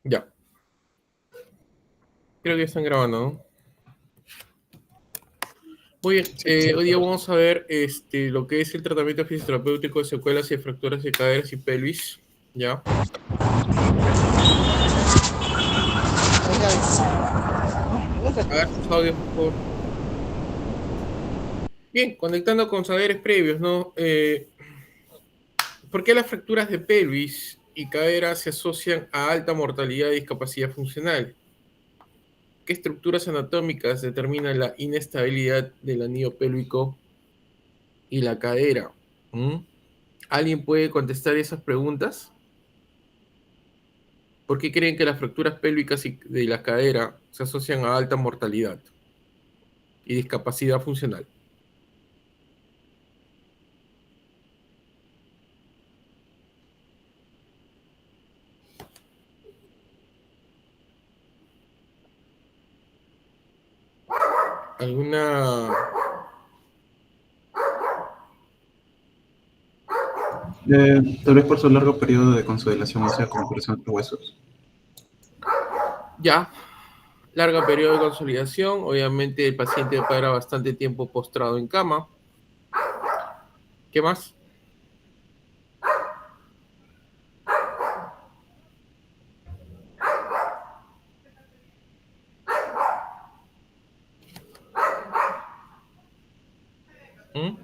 Ya, creo que están grabando, ¿no? Muy bien, Sí, sí, hoy día vamos a ver lo que es el tratamiento fisioterapéutico de secuelas y fracturas de caderas y pelvis. Ya, a ver sus audios, por favor. Bien, conectando con saberes previos, ¿no? ¿Por qué las fracturas de pelvis y cadera se asocian a alta mortalidad y discapacidad funcional? ¿Qué estructuras anatómicas determinan la inestabilidad del anillo pélvico y la cadera? ¿Mm? ¿Alguien puede contestar esas preguntas? ¿Por qué creen que las fracturas pélvicas y de la cadera se asocian a alta mortalidad y discapacidad funcional? ¿Alguna? Tal vez por su largo periodo de consolidación ósea como presión entre huesos. Ya, larga periodo de consolidación. Obviamente el paciente para bastante tiempo postrado en cama. ¿Qué más? ¿Mm?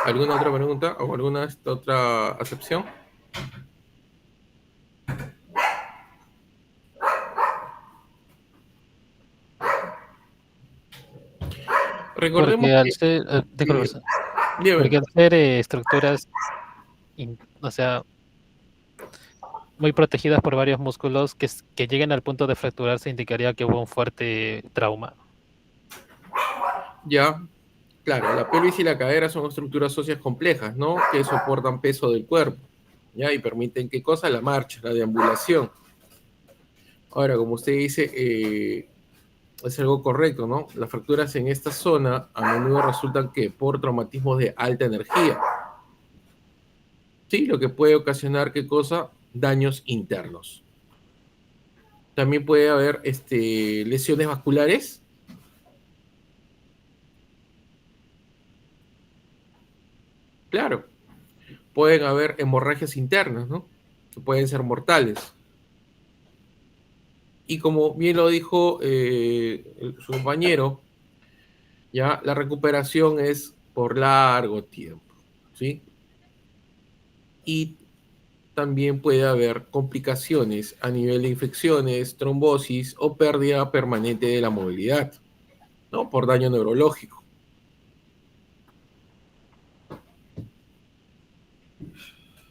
¿Alguna otra pregunta o alguna otra acepción? Recordemos Porque al que, ser, disculpe, dígame, porque al ser estructuras, o sea, muy protegidas por varios músculos que lleguen al punto de fracturarse indicaría que hubo un fuerte trauma. ya, claro, la pelvis y la cadera son estructuras óseas complejas, ¿no? Que soportan peso del cuerpo, ¿ya? Y permiten, ¿qué cosa? La marcha, la deambulación. Ahora, como usted dice, es algo correcto, ¿no? Las fracturas en esta zona a menudo resultan que por traumatismos de alta energía, ¿sí? Lo que puede ocasionar, ¿qué cosa? Daños internos. También puede haber lesiones vasculares, claro. Pueden haber hemorragias internas, ¿no? Que pueden ser mortales. Y como bien lo dijo su compañero, ya la recuperación es por largo tiempo, ¿sí? Y también puede haber complicaciones a nivel de infecciones, trombosis o pérdida permanente de la movilidad, ¿no? Por daño neurológico.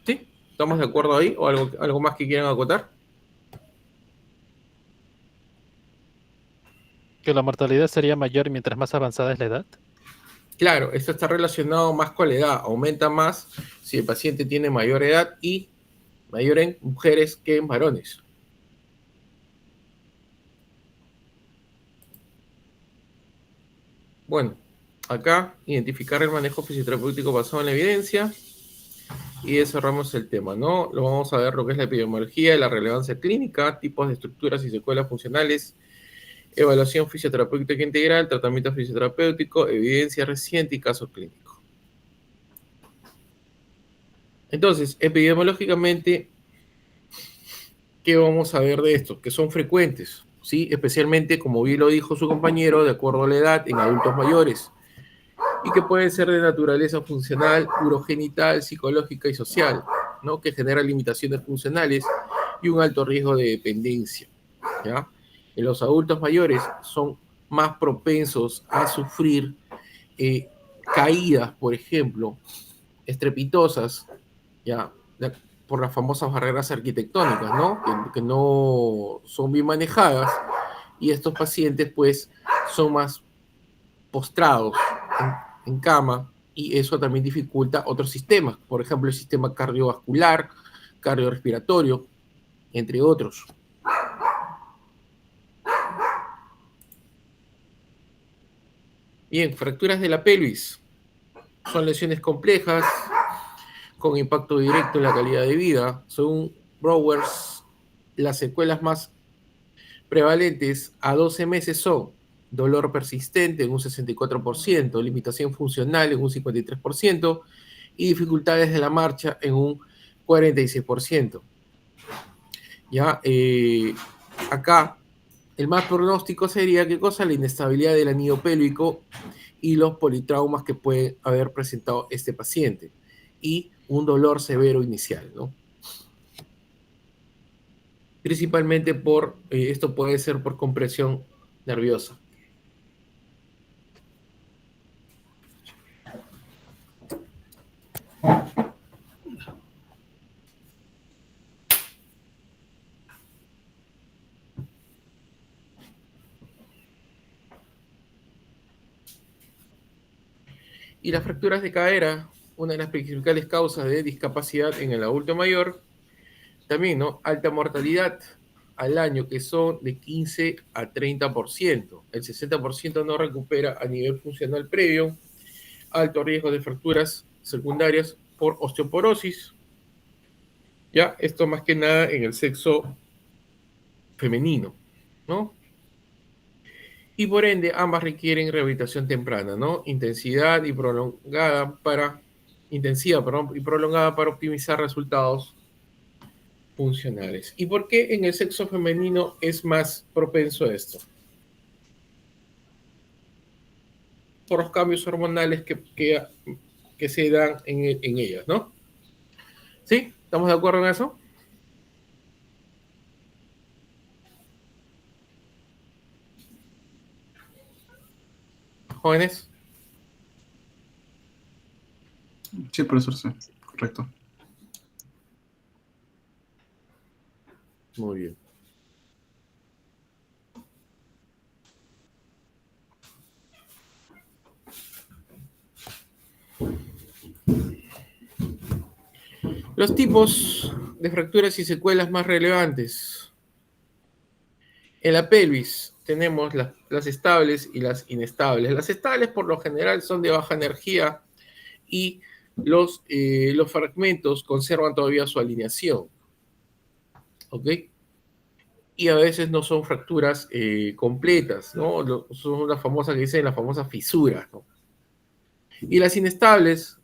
¿Sí? ¿Estamos de acuerdo ahí? ¿O algo más que quieran acotar? Que la mortalidad sería mayor mientras más avanzada es la edad. Claro, esto está relacionado más con la edad. Aumenta más si el paciente tiene mayor edad y mayor en mujeres que en varones. Bueno, acá identificar el manejo fisioterapéutico basado en la evidencia y cerramos el tema, ¿no? Lo vamos a ver lo que es la epidemiología, la relevancia clínica, tipos de estructuras y secuelas funcionales, evaluación fisioterapéutica integral, tratamiento fisioterapéutico, evidencia reciente y casos clínicos. Entonces, epidemiológicamente, ¿qué vamos a ver de esto? Que son frecuentes, ¿sí? Especialmente, como bien lo dijo su compañero, de acuerdo a la edad, en adultos mayores, y que pueden ser de naturaleza funcional, urogenital, psicológica y social, ¿no? Que genera limitaciones funcionales y un alto riesgo de dependencia, ¿ya? En los adultos mayores son más propensos a sufrir eh, caídas, por ejemplo, estrepitosas, ¿ya? Por las famosas barreras arquitectónicas, ¿no? Que no son bien manejadas y estos pacientes pues son más postrados en cama y eso también dificulta otros sistemas, por ejemplo el sistema cardiovascular, cardiorrespiratorio, entre otros. Bien, fracturas de la pelvis son lesiones complejas con impacto directo en la calidad de vida. Según Browers, las secuelas más prevalentes a 12 meses son dolor persistente en un 64%, limitación funcional en un 53% y dificultades de la marcha en un 46%. Ya, acá el más pronóstico sería, ¿qué cosa? La inestabilidad del anillo pélvico y los politraumas que puede haber presentado este paciente y un dolor severo inicial, ¿no? Principalmente esto puede ser por compresión nerviosa. Y las fracturas de cadera, una de las principales causas de discapacidad en el adulto mayor, también, ¿no? Alta mortalidad al año, que son de 15 a 30%. El 60% no recupera a nivel funcional previo. Alto riesgo de fracturas secundarias por osteoporosis. Ya, esto más que nada en el sexo femenino, ¿no? Y por ende, ambas requieren rehabilitación temprana, ¿no? Intensiva y prolongada para optimizar resultados funcionales. ¿Y por qué en el sexo femenino es más propenso a esto? Por los cambios hormonales que se dan en ellas, ¿no? ¿Sí? ¿Estamos de acuerdo en eso? Jóvenes. Sí, profesor, sí. Correcto. Muy bien. Los tipos de fracturas y secuelas más relevantes. En la pelvis tenemos las estables y las inestables. Las estables por lo general son de baja energía y los fragmentos conservan todavía su alineación. ¿Ok? Y a veces no son fracturas completas, ¿no? Son las famosas que dicen las famosas fisuras, ¿no? Y las inestables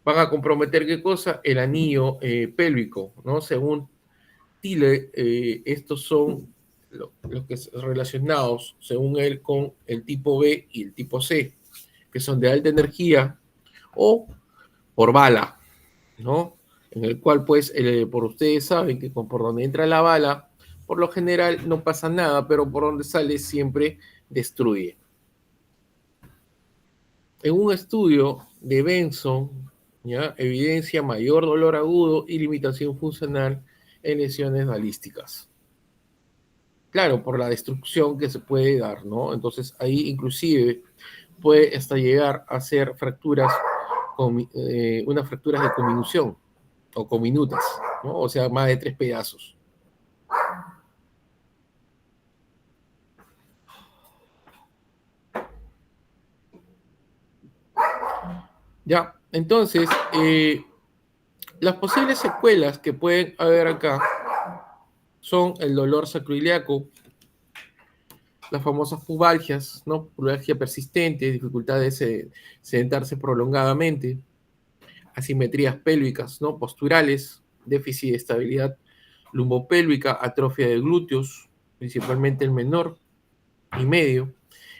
van a comprometer, ¿qué cosa? El anillo pélvico, ¿no? Según Thiele, estos son los que son relacionados, según él, con el tipo B y el tipo C, que son de alta energía o por bala, ¿no? En el cual, pues, por ustedes saben que por donde entra la bala, por lo general no pasa nada, pero por donde sale siempre destruye. En un estudio de Benson, ¿ya? Evidencia mayor dolor agudo y limitación funcional en lesiones balísticas. Claro, por la destrucción que se puede dar, ¿no? Entonces ahí inclusive puede hasta llegar a ser fracturas, unas fracturas de cominución o cominutas, ¿no? O sea, más de 3 pedazos. Ya, entonces, las posibles secuelas que pueden haber acá son el dolor sacroiliaco, las famosas pubalgias, ¿no? Pubalgia persistente, dificultad de sentarse prolongadamente, asimetrías pélvicas, ¿no? Posturales, déficit de estabilidad lumbopélvica, atrofia de glúteos, principalmente el menor y medio,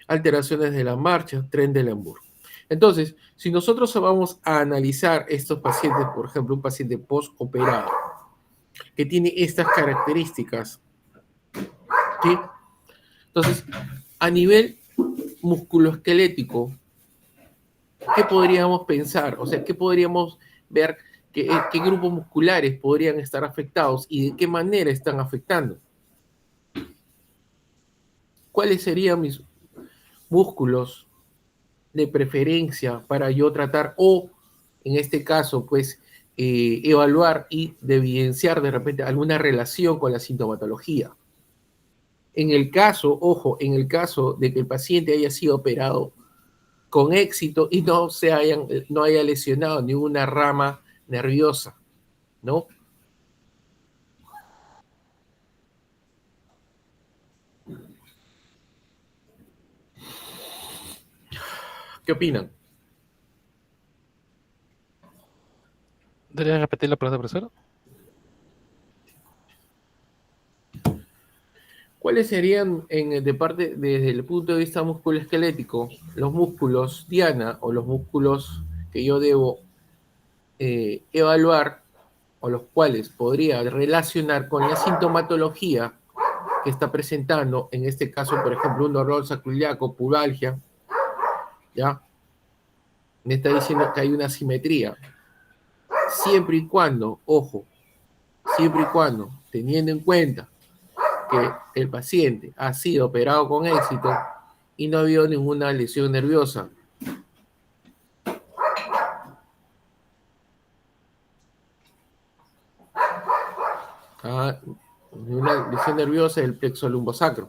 alteraciones de la marcha, tren de Lembourg. Entonces, si nosotros vamos a analizar estos pacientes, por ejemplo, un paciente postoperado que tiene estas características, ¿sí? Entonces, a nivel musculoesquelético, ¿qué podríamos pensar? O sea, ¿qué podríamos ver? ¿Qué grupos musculares podrían estar afectados y de qué manera están afectando? ¿Cuáles serían mis músculos de preferencia para yo tratar o, en este caso, pues, evaluar y evidenciar de repente alguna relación con la sintomatología? En el caso, ojo, en el caso de que el paciente haya sido operado con éxito y no haya lesionado ninguna rama nerviosa, ¿no? ¿Qué opinan? ¿Deberías repetir la pregunta, profesor? ¿Cuáles serían, desde el punto de vista musculoesquelético, los músculos Diana o los músculos que yo debo evaluar o los cuales podría relacionar con la sintomatología que está presentando, en este caso, por ejemplo, un dolor sacroiliaco, pubalgia, ¿ya? Me está diciendo que hay una simetría. Siempre y cuando, ojo, siempre y cuando, teniendo en cuenta que el paciente ha sido operado con éxito y no ha habido ninguna lesión nerviosa. Una lesión nerviosa del plexo lumbosacro.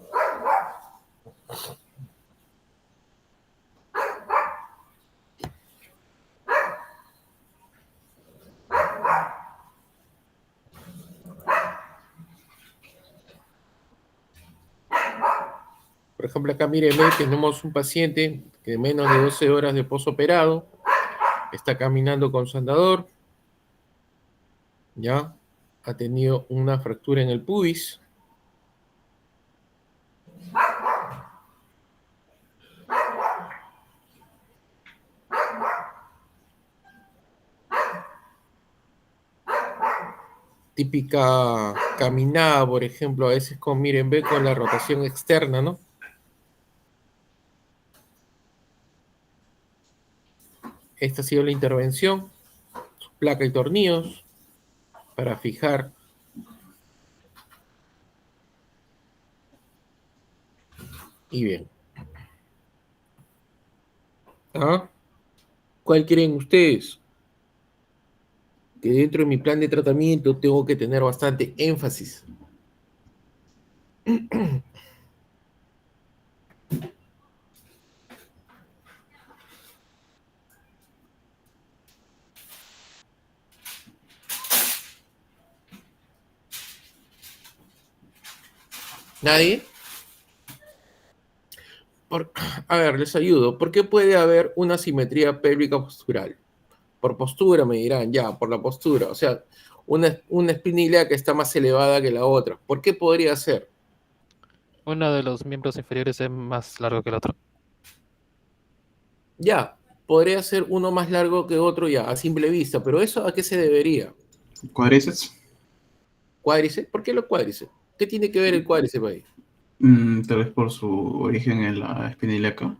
Por ejemplo, acá mírenme, tenemos un paciente que de menos de 12 horas de posoperado está caminando con su andador, ya ha tenido una fractura en el pubis. Típica caminada, por ejemplo, a veces con, miren, ve con la rotación externa, ¿no? Esta ha sido la intervención, placa y tornillos para fijar. Y bien. ¿Ah? ¿Cuál creen ustedes? Que dentro de mi plan de tratamiento tengo que tener bastante énfasis. ¿Nadie? A ver, les ayudo. ¿Por qué puede haber una simetría pélvica postural? Por postura, me dirán, ya, por la postura. O sea, una espina ilíaca que está más elevada que la otra. ¿Por qué podría ser? Uno de los miembros inferiores es más largo que el otro. Ya, podría ser uno más largo que otro, ya, a simple vista. Pero ¿eso a qué se debería? ¿Cuádriceps? ¿Cuádriceps? ¿Por qué los cuádriceps? ¿Qué tiene que ver el cuádriceps ahí? Tal vez por su origen en la espina ilíaca.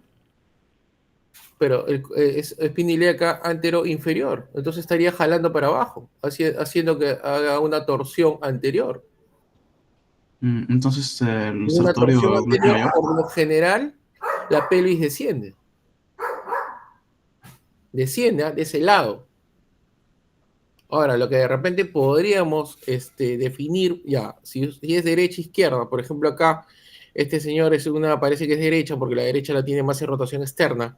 Pero es espina ilíaca antero-inferior. Entonces estaría jalando para abajo, haciendo que haga una torsión anterior. Entonces, el En una torsión sartorio glúteo anterior, mayor. por lo general, la pelvis desciende. Desciende de ese lado. Ahora, lo que de repente podríamos definir, ya, si es derecha-izquierda, por ejemplo acá, este señor parece que es derecha porque la derecha la tiene más en rotación externa.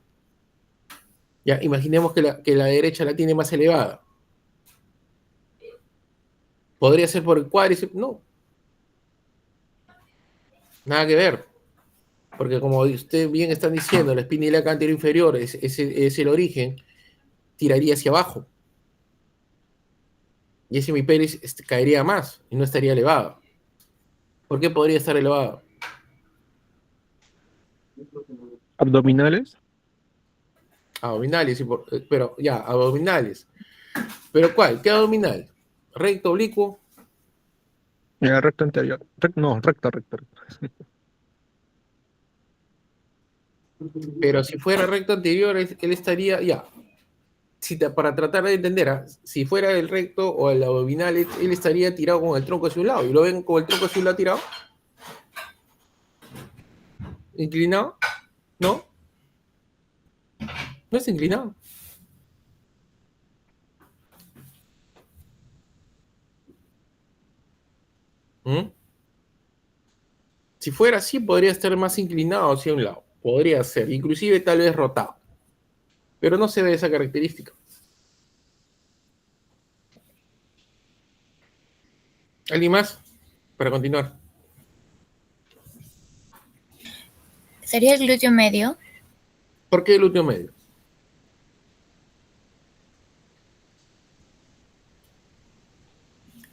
Ya, imaginemos que la derecha la tiene más elevada. ¿Podría ser por el cuádriceps? No, nada que ver. Porque como usted bien están diciendo, la espina ilíaca anterior inferior es el origen, tiraría hacia abajo. Y ese mi pelvis caería más y no estaría elevado. ¿Por qué podría estar elevado? Abdominales, Abdominales, pero ya, abdominales. ¿Pero cuál? ¿Qué abdominal? ¿Recto, oblicuo? recto anterior. No, recto, recto, recto. Pero si fuera recto anterior, él estaría, ya, para tratar de entender, si fuera el recto o el abdominal, él estaría tirado con el tronco hacia un lado. ¿Y lo ven con el tronco hacia un lado tirado? ¿Inclinado? ¿No? No es inclinado. ¿Mm? Si fuera así, podría estar más inclinado hacia un lado. Podría ser, inclusive tal vez rotado. Pero no se ve esa característica. ¿Alguien más? Para continuar. Sería el glúteo medio. ¿Por qué el glúteo medio?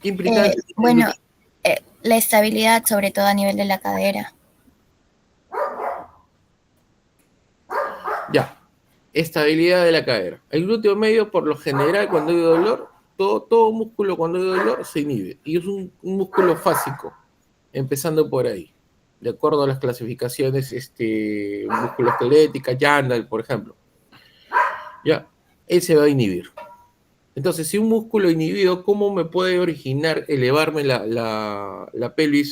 ¿Qué implicancia tiene el Bueno, glúteo? la estabilidad, sobre todo a nivel de la cadera. Ya. Estabilidad de la cadera. El glúteo medio, por lo general, cuando hay dolor, todo músculo cuando hay dolor se inhibe. Y es un músculo fásico, empezando por ahí. De acuerdo a las clasificaciones musculoesqueléticas, Yandal, por ejemplo. Ya, él se va a inhibir. Entonces, si un músculo inhibido, ¿cómo me puede originar elevarme la pelvis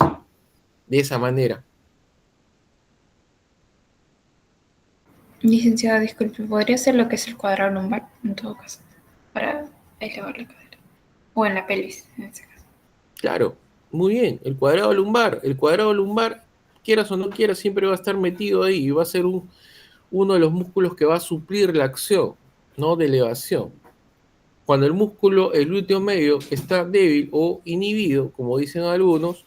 de esa manera? Licenciada, disculpe, ¿podría ser lo que es el cuadrado lumbar en todo caso? Para elevar la cadera. O en la pelvis, en este caso. Claro, muy bien. El cuadrado lumbar, quieras o no quieras, siempre va a estar metido ahí y va a ser uno de los músculos que va a suplir la acción, ¿no? De elevación. Cuando el músculo, el glúteo medio, está débil o inhibido, como dicen algunos,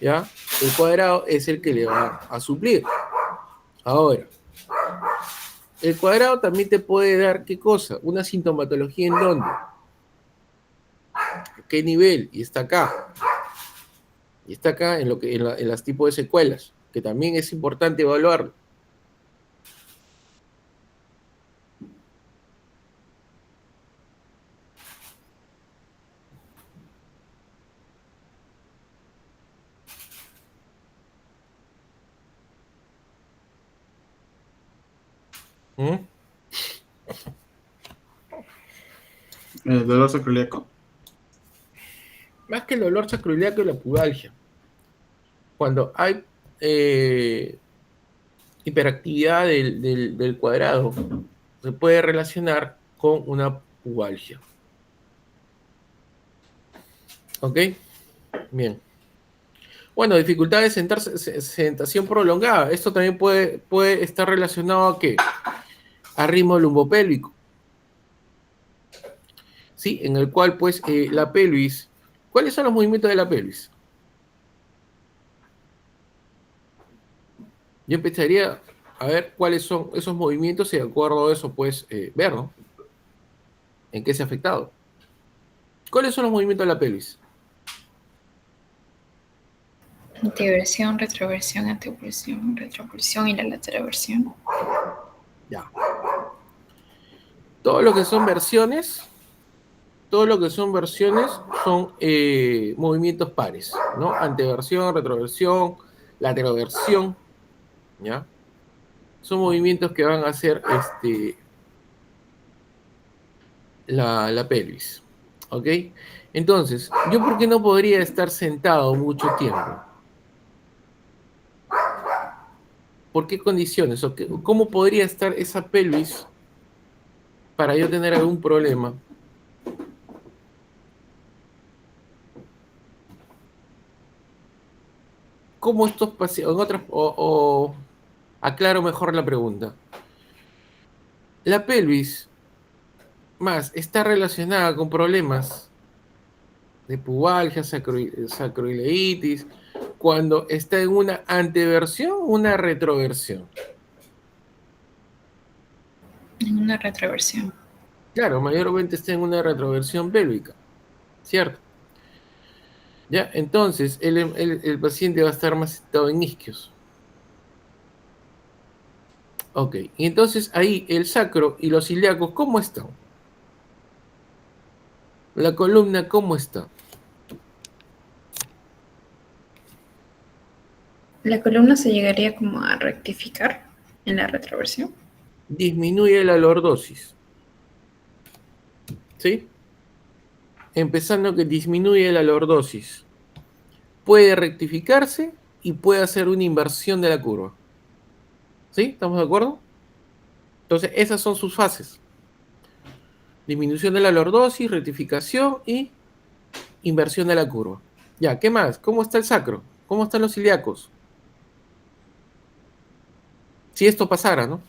¿ya? El cuadrado es el que le va a suplir. Ahora, el cuadrado también te puede dar, ¿qué cosa? Una sintomatología en dónde, qué nivel, y está acá. Y está acá en las tipos de secuelas, que también es importante evaluarlo. ¿Mm? El dolor sacroiliaco. Más que el dolor sacroiliaco y la pubalgia. Cuando hay hiperactividad del cuadrado, se puede relacionar con una pubalgia. ¿Ok? Bien. Bueno, dificultad de sentación prolongada. Esto también puede estar relacionado a qué? A ritmo lumbopélvico. ¿Sí? En el cual, pues, la pelvis. ¿Cuáles son los movimientos de la pelvis? Yo empezaría a ver cuáles son esos movimientos y de acuerdo a eso, pues, ver, ¿no? En qué se ha afectado. ¿Cuáles son los movimientos de la pelvis? Antiversión, retroversión, antepulsión, retropulsión y la lateralversión. Ya. Todo lo que son versiones, todo lo que son versiones son movimientos pares, ¿no? Anteversión, retroversión, lateroversión, ¿ya? Son movimientos que van a hacer la pelvis, ¿ok? Entonces, ¿yo por qué no podría estar sentado mucho tiempo? ¿Por qué condiciones? ¿Cómo podría estar esa pelvis para yo tener algún problema? ¿Cómo estos pacientes, en otras, o aclaro mejor la pregunta? La pelvis más está relacionada con problemas de pubalgia, sacroileitis, cuando está en una anteversión o una retroversión. En una retroversión. Claro, mayormente está en una retroversión pélvica, ¿cierto? Ya, entonces el paciente va a estar más sentado en isquios. Ok, y entonces ahí el sacro y los ilíacos, ¿cómo están? La columna, ¿cómo está? La columna se llegaría como a rectificar en la retroversión. Disminuye la lordosis, ¿sí? Empezando que disminuye la lordosis. Puede rectificarse y puede hacer una inversión de la curva. ¿Sí? ¿Estamos de acuerdo? Entonces, esas son sus fases. Disminución de la lordosis, rectificación y inversión de la curva. Ya, ¿qué más? ¿Cómo está el sacro? ¿Cómo están los ilíacos? Si esto pasara, ¿no?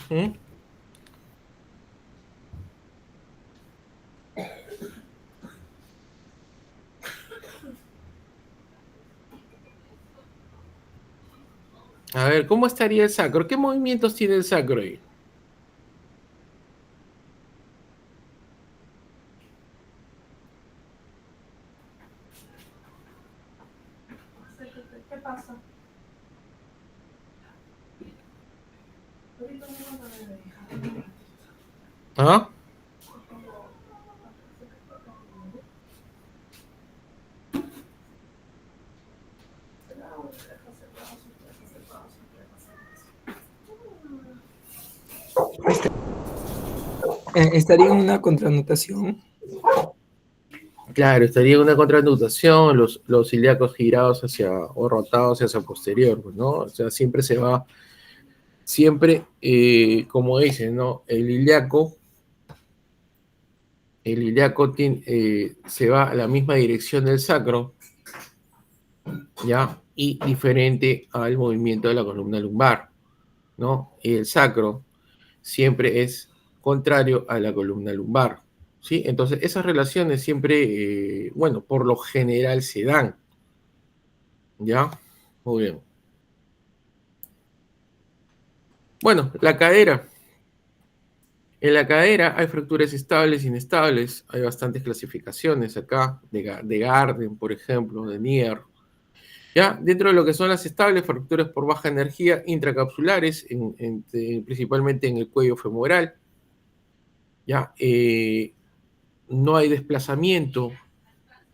¿Mm? A ver, ¿cómo estaría el sacro? ¿Qué movimientos tiene el sacro ahí? ¿Ah? Estaría en una contranotación. Claro, estaría en una contranutación, los ilíacos girados hacia, o rotados hacia posterior, pues, ¿no? O sea, siempre se va, siempre, como dicen, ¿no? El ilíaco se va a la misma dirección del sacro, ¿ya? Y diferente al movimiento de la columna lumbar, ¿no? Y el sacro siempre es contrario a la columna lumbar, ¿sí? Entonces, esas relaciones siempre, bueno, por lo general se dan, ¿ya? Muy bien. Bueno, la cadera. En la cadera hay fracturas estables e inestables. Hay bastantes clasificaciones acá, de Garden, por ejemplo, de Nier. ¿Ya? Dentro de lo que son las estables, fracturas por baja energía intracapsulares, principalmente en el cuello femoral. ¿Ya? No hay desplazamiento,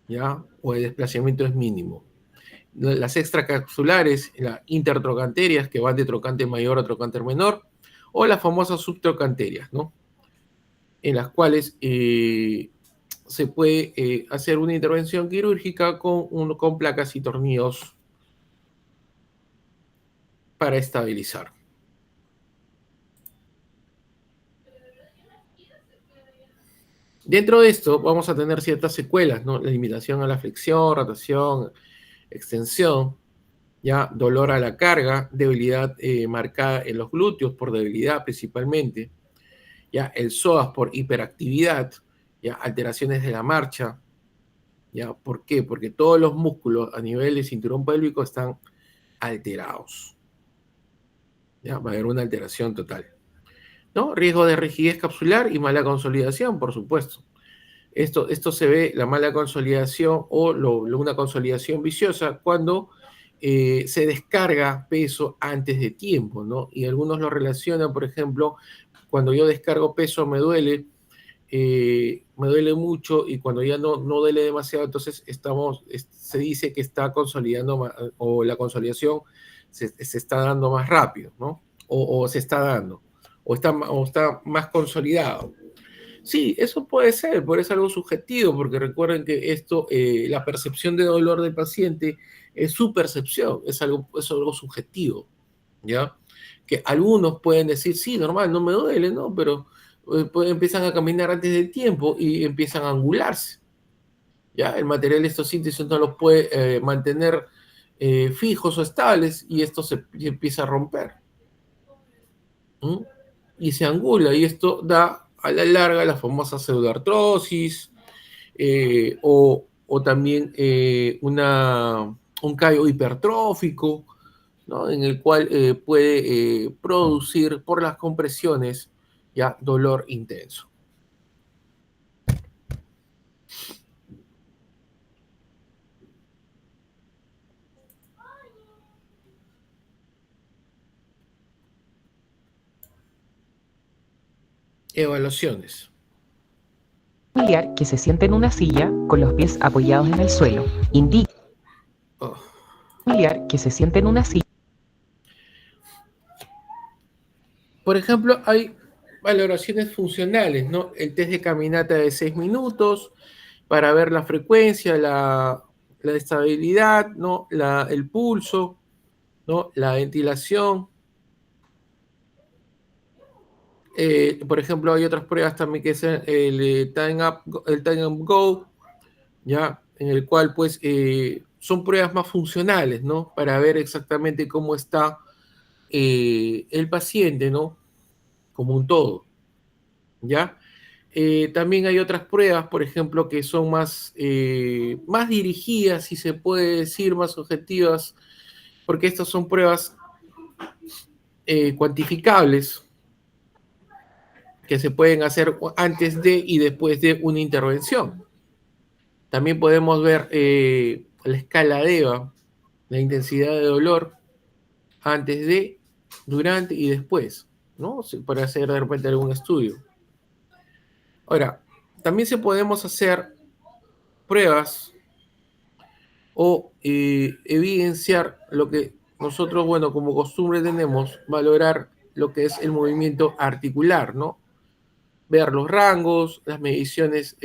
¿ya? O el desplazamiento es mínimo. Las extracapsulares, las intertrocanterias, que van de trocante mayor a trocante menor, o las famosas subtrocanterias, ¿no? En las cuales se puede hacer una intervención quirúrgica con placas y tornillos para estabilizar. Dentro de esto vamos a tener ciertas secuelas, ¿no? La limitación a la flexión, rotación, extensión, ya dolor a la carga, debilidad marcada en los glúteos por debilidad principalmente, ya el psoas por hiperactividad, ya alteraciones de la marcha, ya ¿por qué? Porque todos los músculos a nivel de cinturón pélvico están alterados, ya va a haber una alteración total, ¿no? Riesgo de rigidez capsular y mala consolidación, por supuesto. Esto se ve, la mala consolidación o una consolidación viciosa cuando se descarga peso antes de tiempo, ¿no? Y algunos lo relacionan, por ejemplo, cuando yo descargo peso me duele mucho y cuando ya no duele demasiado, entonces se dice que está consolidando o la consolidación se está dando más rápido, ¿no? O se está dando, o está más consolidado. Sí, eso puede ser, pero es algo subjetivo, porque recuerden que la percepción de dolor del paciente es su percepción, es algo subjetivo, ¿ya? Que algunos pueden decir, sí, normal, no me duele, ¿no? Pero empiezan a caminar antes del tiempo y empiezan a angularse, ¿ya? El material de estos síntesis no los puede mantener fijos o estables y esto y empieza a romper. ¿Mm? Y se angula y esto da a la larga la famosa pseudoartrosis o también un callo hipertrófico, ¿no? En el cual puede producir por las compresiones ya dolor intenso. Evaluaciones. Familiar que se siente en una silla con los pies apoyados en el suelo. Indica Oh. familiar que se siente en una silla. Por ejemplo, hay valoraciones funcionales, ¿no? El test de caminata de 6 minutos para ver la frecuencia, la estabilidad, ¿no? El pulso, ¿no? La ventilación. Por ejemplo, hay otras pruebas también que es el Time Up Go, ¿ya? En el cual, pues, son pruebas más funcionales, ¿no? Para ver exactamente cómo está el paciente, ¿no? como un todo, ¿ya? También hay otras pruebas, por ejemplo, que son más dirigidas, si se puede decir, más objetivas, porque estas son pruebas cuantificables que se pueden hacer antes de y después de una intervención. También podemos ver la escala de EVA, la intensidad de dolor, antes de, durante y después, ¿no? Para hacer de repente algún estudio. Ahora, también podemos hacer pruebas o evidenciar lo que nosotros, bueno, como costumbre tenemos, valorar lo que es el movimiento articular, ¿no? Ver los rangos, las mediciones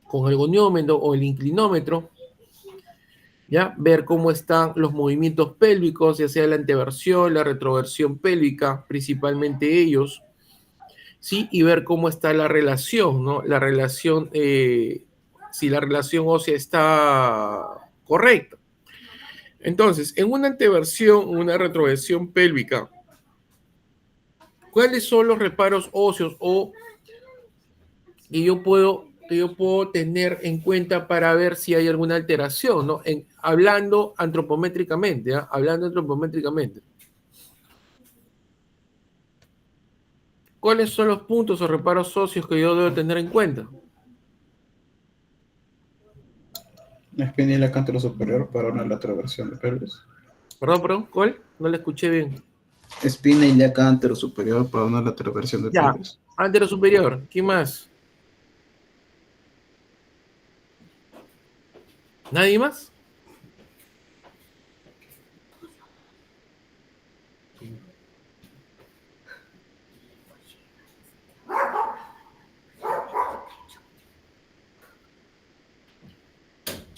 con el goniómetro o el inclinómetro, ¿ya? Ver cómo están los movimientos pélvicos, ya sea la anteversión, la retroversión pélvica, principalmente ellos, ¿sí? Y ver cómo está la relación, ¿no? La relación, si la relación ósea está correcta. Entonces, en una anteversión, una retroversión pélvica, ¿cuáles son los reparos óseos o que yo puedo tener en cuenta para ver si hay alguna alteración, ¿no? Hablando antropométricamente, ¿eh? Hablando antropométricamente. ¿Cuáles son los puntos o reparos óseos que yo debo tener en cuenta? La espina y la cántaro superior para una lateroversión de pelvis. Perdón, ¿cuál? No la escuché bien. Espina ilíaca antero superior para una lateroversión de Ya, pelvis. antero superior. ¿Qué más? ¿Nadie más?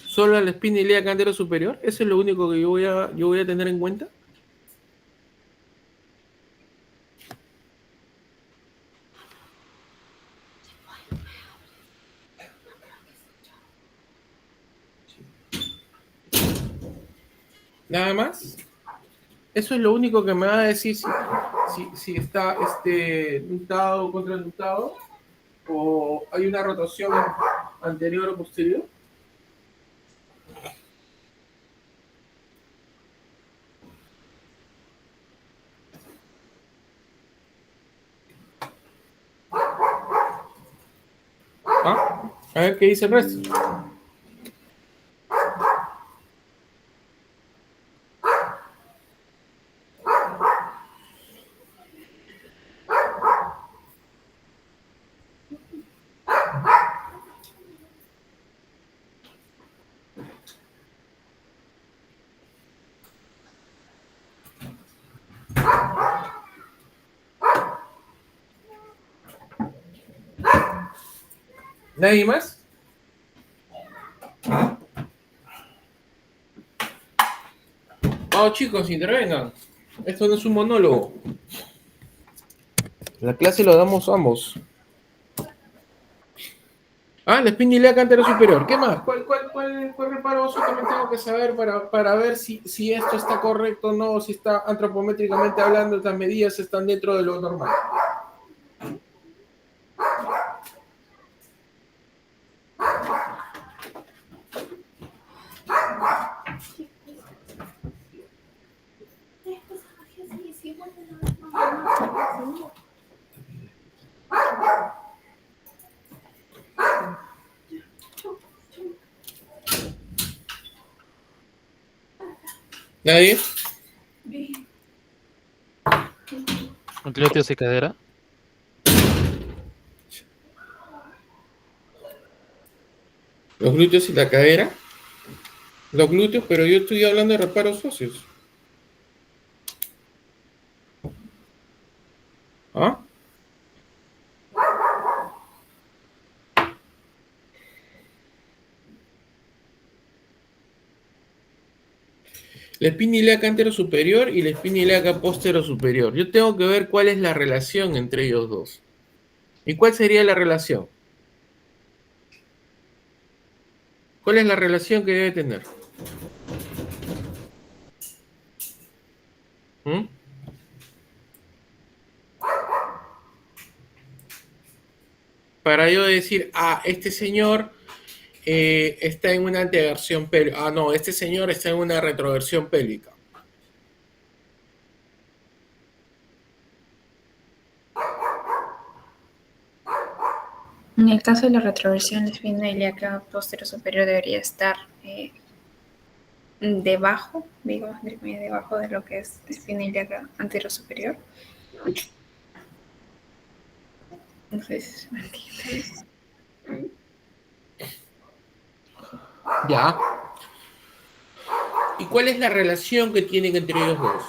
¿Solo la espina ilíaca antero superior? ¿Eso es lo único que yo voy a tener en cuenta? ¿Nada más? Eso es lo único que me va a decir si está nuntado o contranuntado, o hay una rotación anterior o posterior. ¿Ah? A ver qué dice el resto. ¿Nadie más? Vamos, chicos, intervengan. Esto no es un monólogo. La clase lo damos ambos. Ah, la espina ilíaca antero superior. ¿Qué más? ¿Cuál reparo óseo también tengo que saber para ver si esto está correcto o no? Si está antropométricamente hablando, estas medidas están dentro de lo normal. ¿Nadie? Glúteos y cadera. Los glúteos y la cadera. Los glúteos, pero yo estoy hablando de reparos óseos. ¿Ah? La espina ilíaca antero superior y la espina ilíaca postero superior. Yo tengo que ver cuál es la relación entre ellos dos. ¿Y cuál sería la relación? ¿Cuál es la relación que debe tener? ¿Mm? para yo decir, este señor está en una anteversión pélvica. No, este señor está en una retroversión pélvica. En el caso de la retroversión, la espina ilíaca posterior superior debería estar debajo, digo, debajo de lo que es la espina ilíaca anterior superior. No sé si se me entiende. Ya. ¿Y cuál es la relación que tienen entre ellos dos?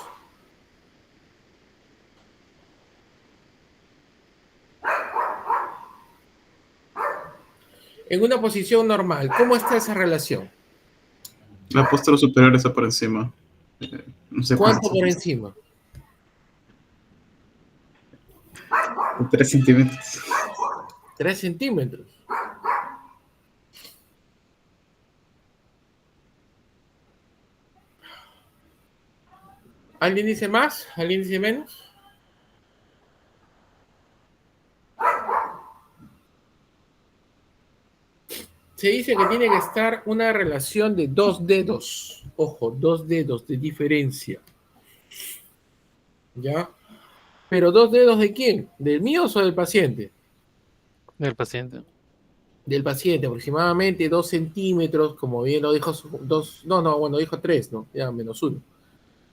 En una posición normal, ¿cómo está esa relación? La postura superior está por encima. No sé ¿Cuánto por encima? 3 centímetros. 3 centímetros. ¿Alguien dice más? ¿Alguien dice menos? Se dice que tiene que estar una relación de 2 dedos. Ojo, 2 dedos de diferencia. ¿Ya? ¿Pero 2 dedos de quién? ¿Del mío o del paciente? Del paciente. Del paciente, aproximadamente 2 centímetros, como bien lo dijo, bueno, dijo 3, ¿no? Ya, menos 1.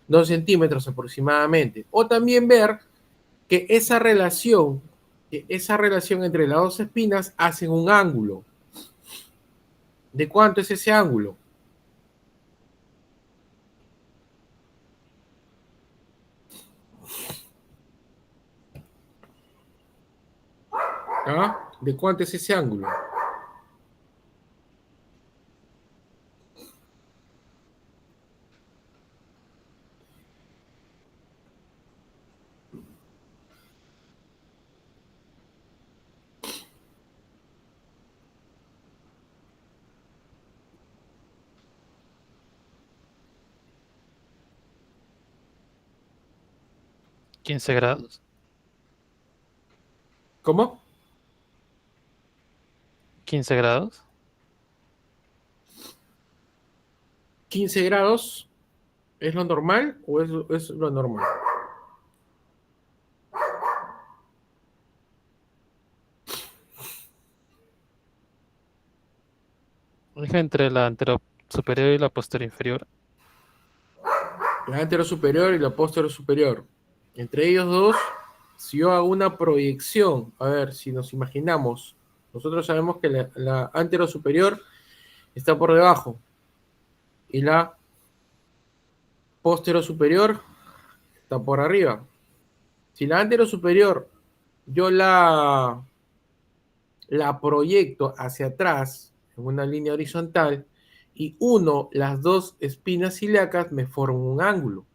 2 centímetros aproximadamente. O también ver que esa relación entre las dos espinas hacen un ángulo. ¿De cuánto es ese ángulo? ¿Ah? ¿De cuánto es ese ángulo? ¿15 grados? ¿Cómo? 15 grados. 15 grados. ¿Es lo normal o es lo normal? Dije entre la antero superior y la posterior inferior. La anterior superior y la posterior superior. Entre ellos dos, si yo hago una proyección, a ver, si nos imaginamos, nosotros sabemos que la anterior superior está por debajo y la posterior superior está por arriba. Si la anterior superior yo la proyecto hacia atrás en una línea horizontal y uno las dos espinas ilíacas, me forman un ángulo.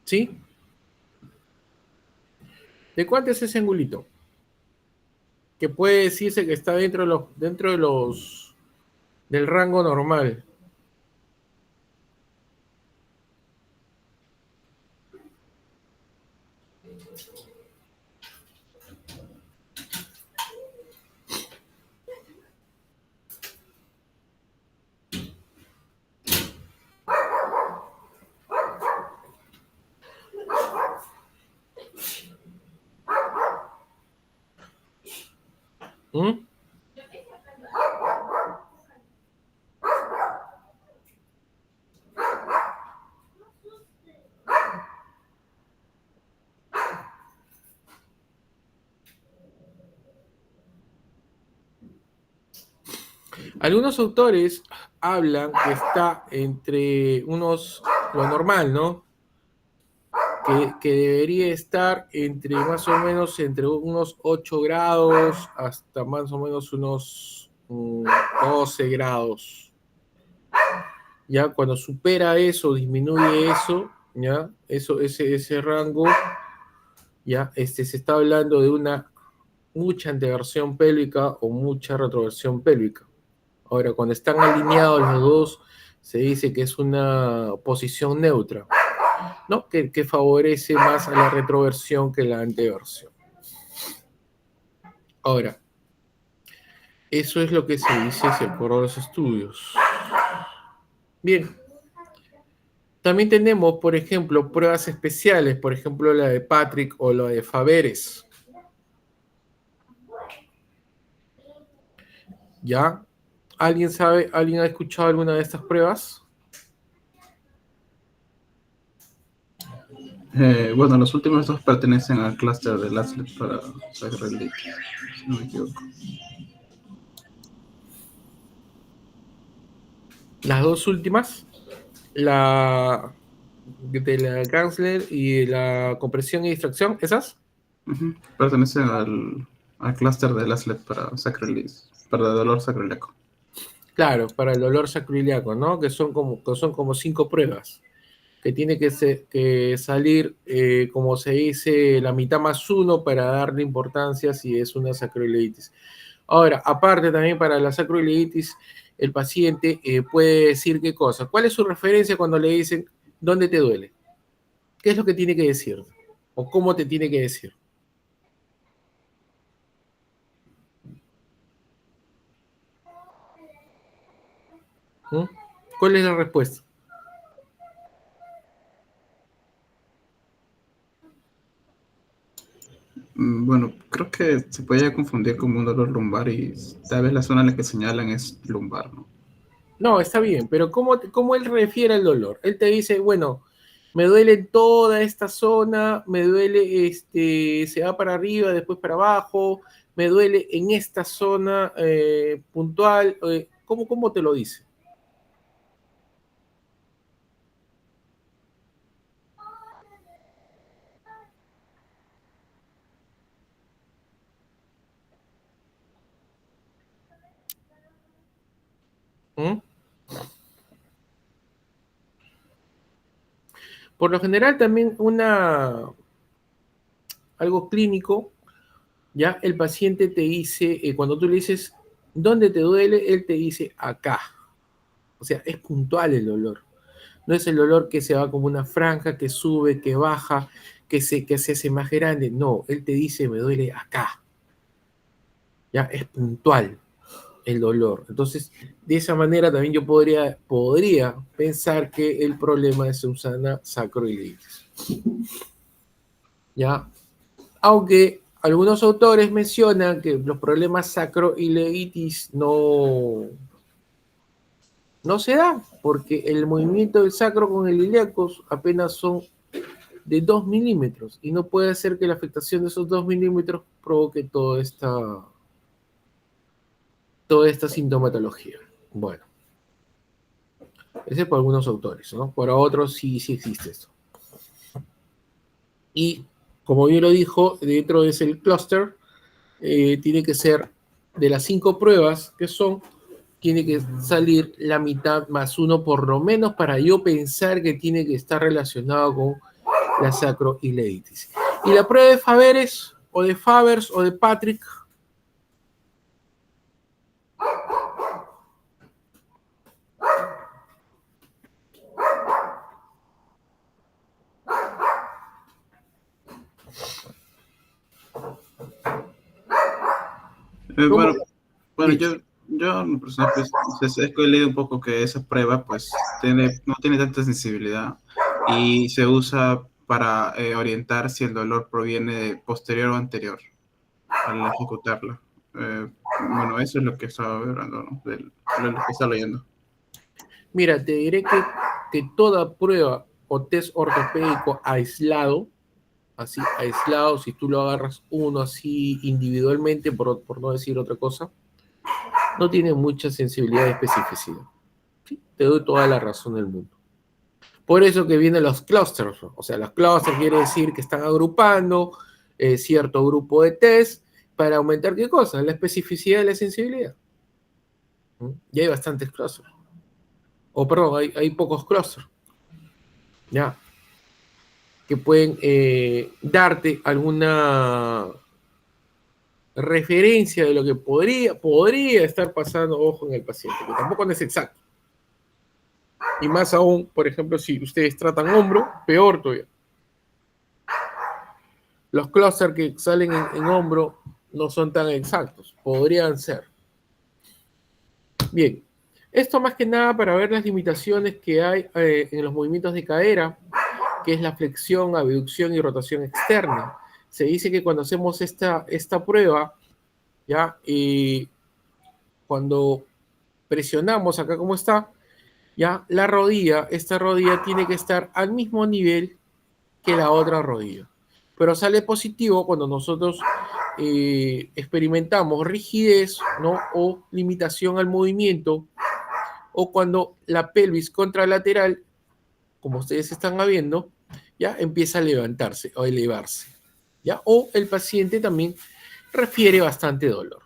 ¿Sí? ¿De cuánto es ese angulito? Que puede decirse que está del rango normal. ¿Mm? Algunos autores hablan que está entre lo normal, ¿no? Que debería estar más o menos entre unos 8 grados hasta más o menos unos 12 grados. Ya cuando supera eso, disminuye eso, ya, ese rango, ya, se está hablando de una mucha anteversión pélvica o mucha retroversión pélvica. Ahora, cuando están alineados los dos, se dice que es una posición neutra, ¿no? Que favorece más a la retroversión que la anteversión. Ahora, eso es lo que se dice de acuerdo a los estudios. Bien. También tenemos, por ejemplo, pruebas especiales, por ejemplo, la de Patrick o la de Faveres. ¿Ya? ¿Alguien sabe, alguien ha escuchado alguna de estas pruebas? Bueno, los últimos dos pertenecen al clúster de Laslett para Sacral Leak, si no me equivoco. Las dos últimas, la de la Gansler y la compresión y distracción, ¿esas? Pertenecen al clúster de Laslett para Sacral Leak, para dolor sacroiliaco. Claro, para el dolor sacroiliaco, ¿no? Que son como 5 pruebas. Que tiene que salir, como se dice, la mitad más 1 para darle importancia si es una sacroileitis. Ahora, aparte también para la sacroileitis, el paciente puede decir qué cosa. ¿Cuál es su referencia cuando le dicen dónde te duele? ¿Qué es lo que tiene que decir? ¿O cómo te tiene que decir? ¿Mm? ¿Cuál es la respuesta? Bueno, creo que se puede confundir como un dolor lumbar y tal vez la zona en la que señalan es lumbar, ¿no? No, está bien, pero ¿cómo él refiere al dolor? Él te dice, bueno, me duele toda esta zona, me duele, se va para arriba, después para abajo, me duele en esta zona puntual. ¿Cómo te lo dice? ¿Mm? Por lo general también algo clínico, ya el paciente te dice, cuando tú le dices, ¿dónde te duele? Él te dice, acá. O sea, es puntual el dolor. No es el dolor que se va como una franja, que sube, que baja, que se hace más grande. No, él te dice, me duele acá. Ya, es puntual el dolor. Entonces, de esa manera también yo podría pensar que el problema es Susana sacroileitis. ¿Ya? Aunque algunos autores mencionan que los problemas sacroileitis no se dan, porque el movimiento del sacro con el ilíaco apenas son de 2 milímetros, y no puede ser que la afectación de esos 2 milímetros provoque toda esta sintomatología. Bueno, ese es por algunos autores, ¿no? Por otros sí existe esto. Y, como bien lo dijo, dentro de ese clúster, tiene que ser de las 5 pruebas que son, tiene que salir la mitad más 1 por lo menos para yo pensar que tiene que estar relacionado con la sacroileitis. Y la prueba de Faveres, o de Favers, o de Patrick. Bueno, yo en persona, pues, he leído un poco que esa prueba pues no tiene tanta sensibilidad y se usa para orientar si el dolor proviene de posterior o anterior al ejecutarla. Bueno, eso es lo que estaba hablando, ¿no? De lo que está leyendo. Mira, te diré que toda prueba o test ortopédico aislado, así aislado, si tú lo agarras uno así individualmente, por no decir otra cosa, no tiene mucha sensibilidad y especificidad. ¿Sí? Te doy toda la razón del mundo. Por eso que vienen los clusters. O sea, los clusters quiere decir que están agrupando cierto grupo de test para aumentar ¿qué cosa? La especificidad y la sensibilidad. ¿Mm? Y hay bastantes clusters. O perdón, hay pocos clusters, ¿ya? Que pueden darte alguna referencia de lo que podría estar pasando, ojo, en el paciente, que tampoco no es exacto. Y más aún, por ejemplo, si ustedes tratan hombro, peor todavía. Los clústeres que salen en hombro no son tan exactos, podrían ser. Bien, esto más que nada para ver las limitaciones que hay en los movimientos de cadera, que es la flexión, abducción y rotación externa. Se dice que cuando hacemos esta prueba, ¿ya? Y cuando presionamos acá como está, ¿ya? Esta rodilla tiene que estar al mismo nivel que la otra rodilla. Pero sale positivo cuando nosotros experimentamos rigidez, ¿no? O limitación al movimiento, o cuando la pelvis contralateral, como ustedes están viendo, ya empieza a levantarse o a elevarse, ¿ya? O el paciente también refiere bastante dolor.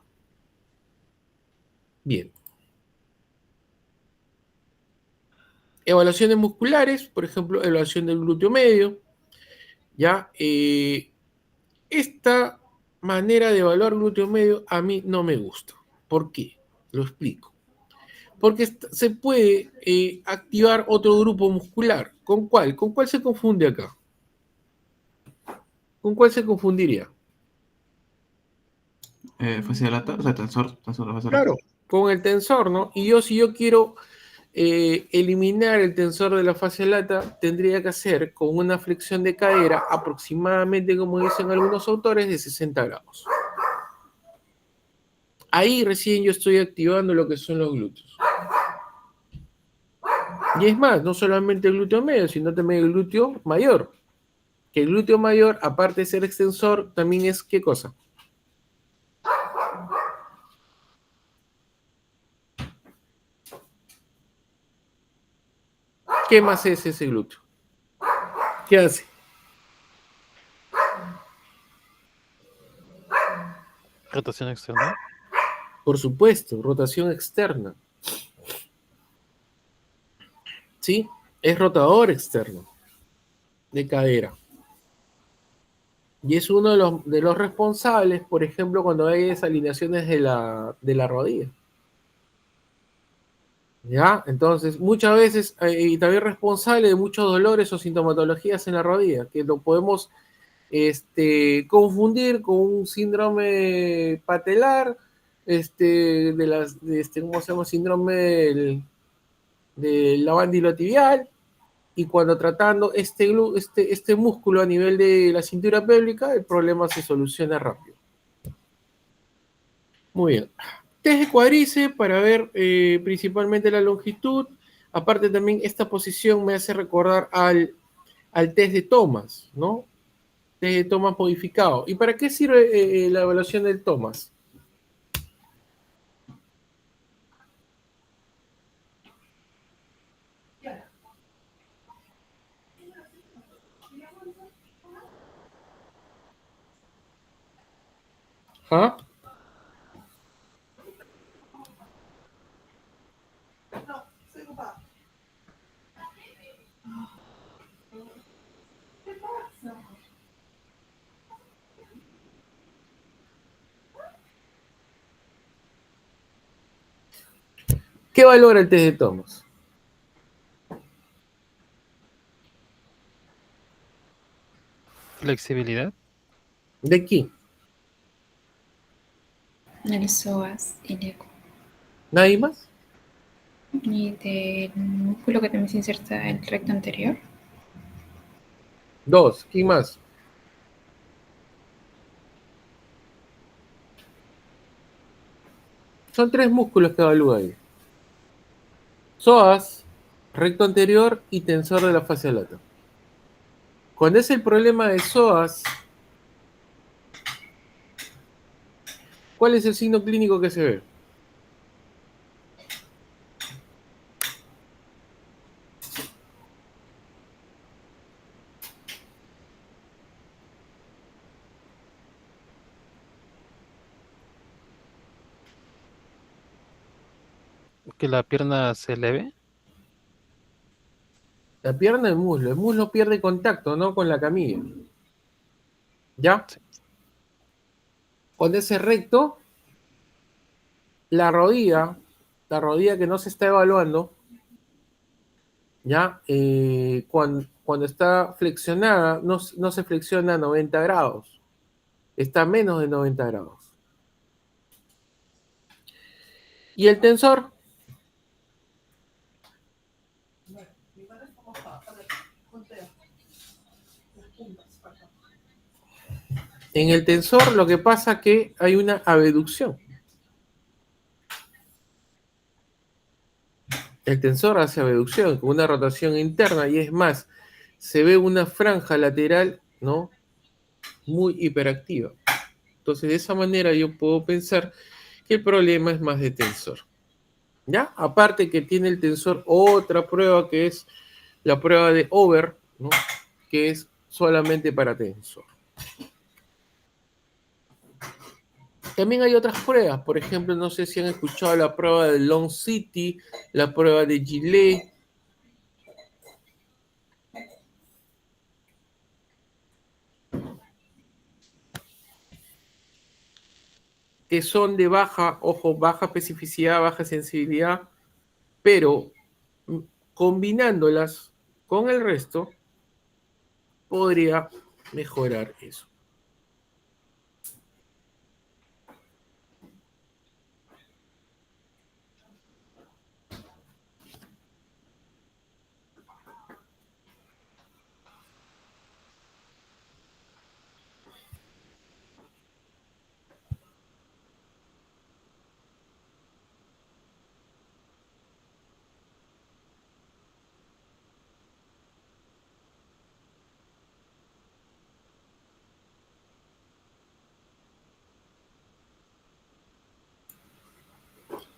Bien. Evaluaciones musculares, por ejemplo, evaluación del glúteo medio, ¿ya? Esta manera de evaluar glúteo medio a mí no me gusta. ¿Por qué? Lo explico. Porque se puede activar otro grupo muscular. ¿Con cuál? ¿Con cuál se confunde acá? ¿Con cuál se confundiría? Fascia lata, o sea, tensor de fascia lata. Claro, con el tensor, ¿no? Y yo, si yo quiero eliminar el tensor de la fascia lata, tendría que hacer con una flexión de cadera aproximadamente, como dicen algunos autores, de 60 grados. Ahí recién yo estoy activando lo que son los glúteos. Y es más, no solamente el glúteo medio, sino también el glúteo mayor. Que el glúteo mayor, aparte de ser extensor, también es ¿qué cosa? ¿Qué más es ese glúteo? ¿Qué hace? Rotación externa. Por supuesto, rotación externa. ¿Sí? Es rotador externo de cadera. Y es uno de los responsables, por ejemplo, cuando hay desalineaciones de la rodilla. ¿Ya? Entonces, muchas veces, y también responsable de muchos dolores o sintomatologías en la rodilla, que lo podemos confundir con un síndrome patelar, ¿cómo se llama? Síndrome del lavándilo tibial, y cuando tratando este músculo a nivel de la cintura pélvica, el problema se soluciona rápido. Muy bien. Test de cuádriceps para ver principalmente la longitud. Aparte también esta posición me hace recordar al test de Thomas, ¿no? Test de Thomas modificado. ¿Y para qué sirve la evaluación del Thomas? ¿Ah? ¿Qué valora el test de Thomas? Flexibilidad. ¿De quién? El psoas ilíaco. ¿Nadie más? Y del músculo que también se inserta el recto anterior. Dos. ¿Quién más? Son tres músculos que evalúa ahí. Psoas, recto anterior y tensor de la fascia lata. Cuando es el problema de psoas, ¿cuál es el signo clínico que se ve? que la pierna se eleve? La pierna, el muslo pierde contacto, ¿no? Con la camilla. ¿Ya? Cuando es recto, la rodilla, que no se está evaluando, ¿ya? Cuando está flexionada, no se flexiona a 90 grados, está a menos de 90 grados. ¿Y el tensor? En el tensor lo que pasa es que hay una abducción. El tensor hace abducción con una rotación interna y es más, se ve una franja lateral, ¿no? Muy hiperactiva. Entonces, de esa manera yo puedo pensar que el problema es más de tensor. ¿Ya? Aparte que tiene el tensor otra prueba que es la prueba de over, ¿no? Que es solamente para tensor. También hay otras pruebas, por ejemplo, no sé si han escuchado la prueba de Long City, la prueba de Gillet, que son de baja, ojo, baja especificidad, baja sensibilidad, pero combinándolas con el resto, podría mejorar eso.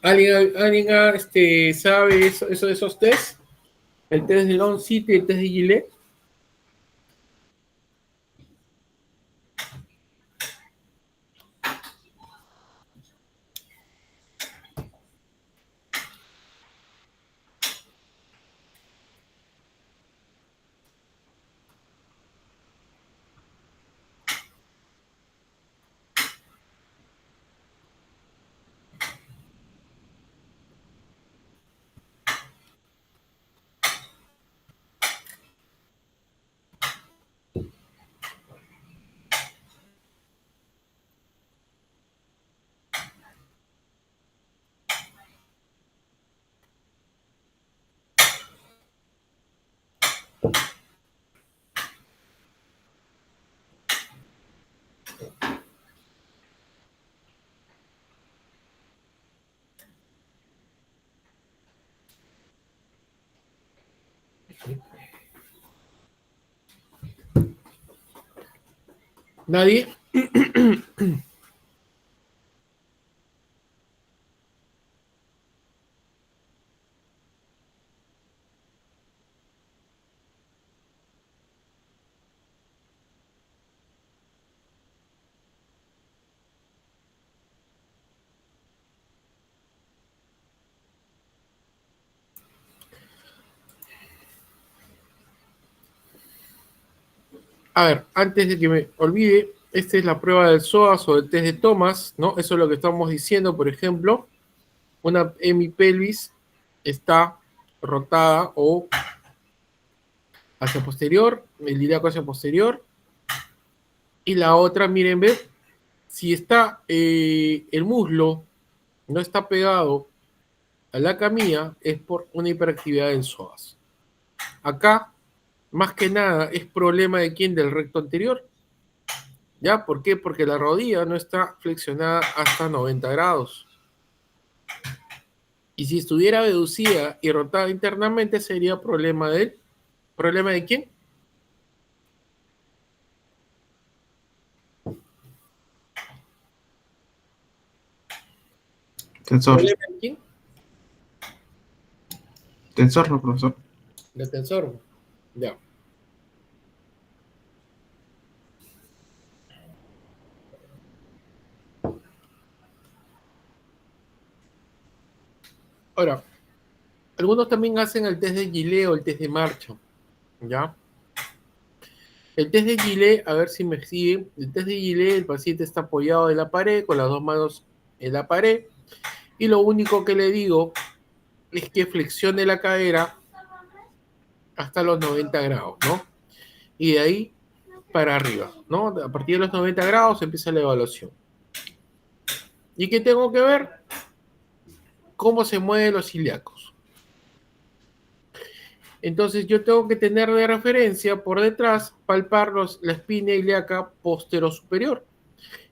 ¿Alguien sabe eso de esos test? El test de Long City y el test de Gillet. ¿Nadie? A ver, antes de que me olvide, esta es la prueba del psoas o del test de Thomas, ¿no? Eso es lo que estamos diciendo, por ejemplo, una hemipelvis está rotada o hacia posterior, el ilíaco hacia posterior, y la otra, miren, ve, si está el muslo no está pegado a la camilla, es por una hiperactividad del psoas. Acá, más que nada, es problema de quién, del recto anterior. ¿Ya? ¿Por qué? Porque la rodilla no está flexionada hasta 90 grados. Y si estuviera abducida y rotada internamente, sería problema de él. ¿Problema de quién? Tensor. ¿Problema de quién? Tensor, no, profesor. De tensor. Ya. Ahora, Algunos también hacen el test de Gillet o el test de marcha, ¿ya? El test de Gillet, a ver si me sigue. El test de Gillet, el paciente está apoyado en la pared, con las dos manos en la pared, y lo único que le digo es que flexione la cadera hasta los 90 grados, ¿no? Y de ahí para arriba, ¿no? A partir de los 90 grados empieza la evaluación. ¿Y qué tengo que ver? Cómo se mueven los ilíacos. Entonces yo tengo que tener de referencia por detrás, palpar la espina ilíaca postero-superior.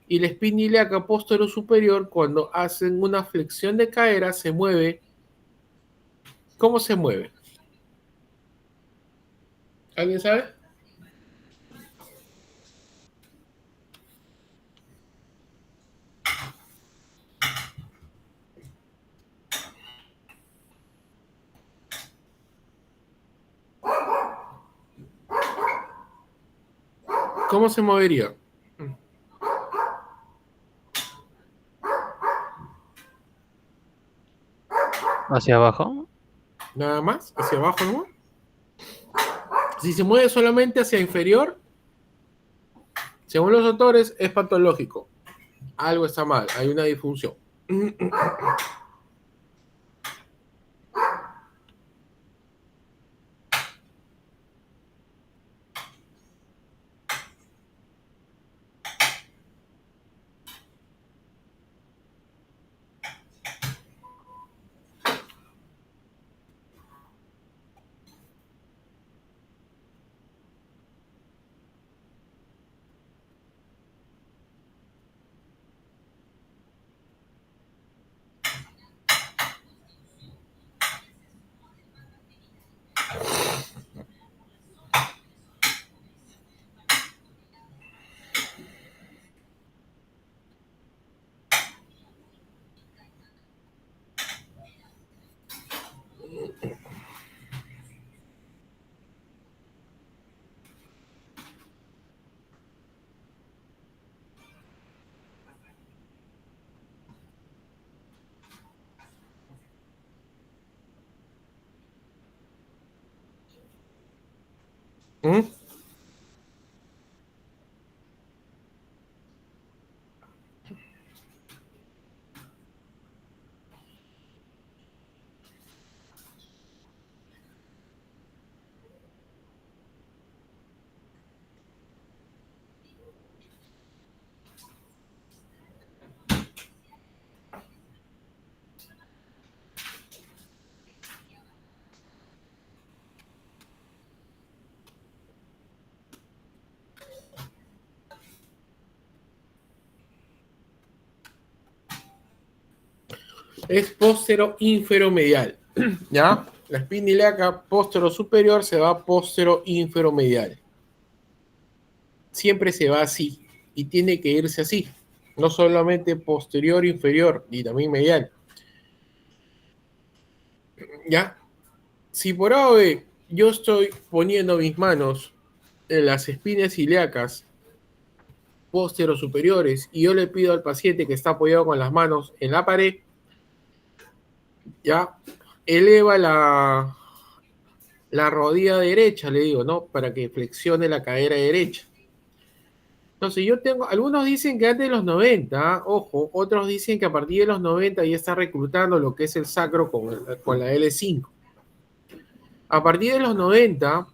Y la espina ilíaca postero-superior, cuando hacen una flexión de cadera, se mueve. ¿Cómo se mueve? ¿Alguien sabe? ¿Cómo se movería? Hacia abajo. Nada más, hacia abajo, ¿no? Si se mueve solamente hacia inferior, según los autores, es patológico. Algo está mal, hay una disfunción. ¿Mm? Es póstero inferomedial, ¿ya? La espina ilíaca póstero superior se va póstero inferomedial. Siempre se va así y tiene que irse así, no solamente posterior inferior y también medial. ¿Ya? Si por A o B yo estoy poniendo mis manos en las espinas ilíacas póstero superiores y yo le pido al paciente que está apoyado con las manos en la pared, ya eleva la rodilla derecha, le digo, ¿no? Para que flexione la cadera derecha. Entonces yo tengo, algunos dicen que antes de los 90, ojo, otros dicen que a partir de los 90 ya está reclutando lo que es el sacro con la L5. A partir de los 90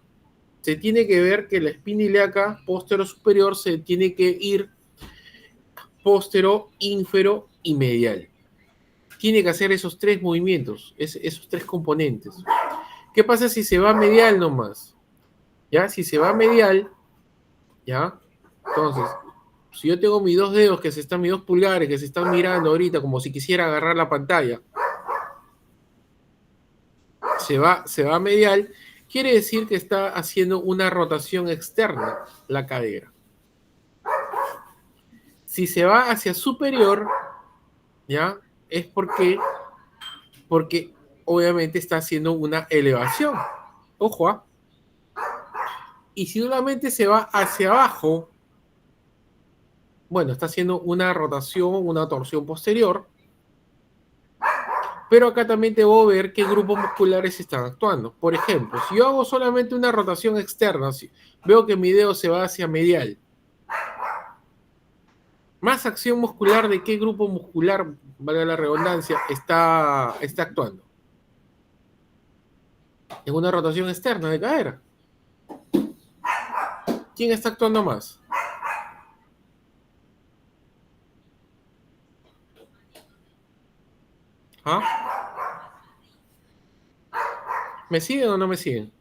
se tiene que ver que la espina ilíaca póstero superior se tiene que ir póstero, ínfero y medial. Tiene que hacer esos tres movimientos, esos tres componentes. ¿Qué pasa si se va medial nomás? ¿Ya? Si se va medial, ¿ya? Entonces, si yo tengo mis dos dedos, mis dos pulgares, que se están mirando ahorita como si quisiera agarrar la pantalla, se va medial, quiere decir que está haciendo una rotación externa la cadera. Si se va hacia superior, ¿ya? Es porque obviamente está haciendo una elevación. Ojo, ¿ah? Y si solamente se va hacia abajo, bueno, está haciendo una rotación, una torsión posterior. Pero acá también debo ver qué grupos musculares están actuando. Por ejemplo, si yo hago solamente una rotación externa, si veo que mi dedo se va hacia medial, más acción muscular de qué grupo muscular, valga la redundancia, está actuando. En una rotación externa de cadera. ¿Quién está actuando más? ¿Ah? ¿Me siguen o no me siguen?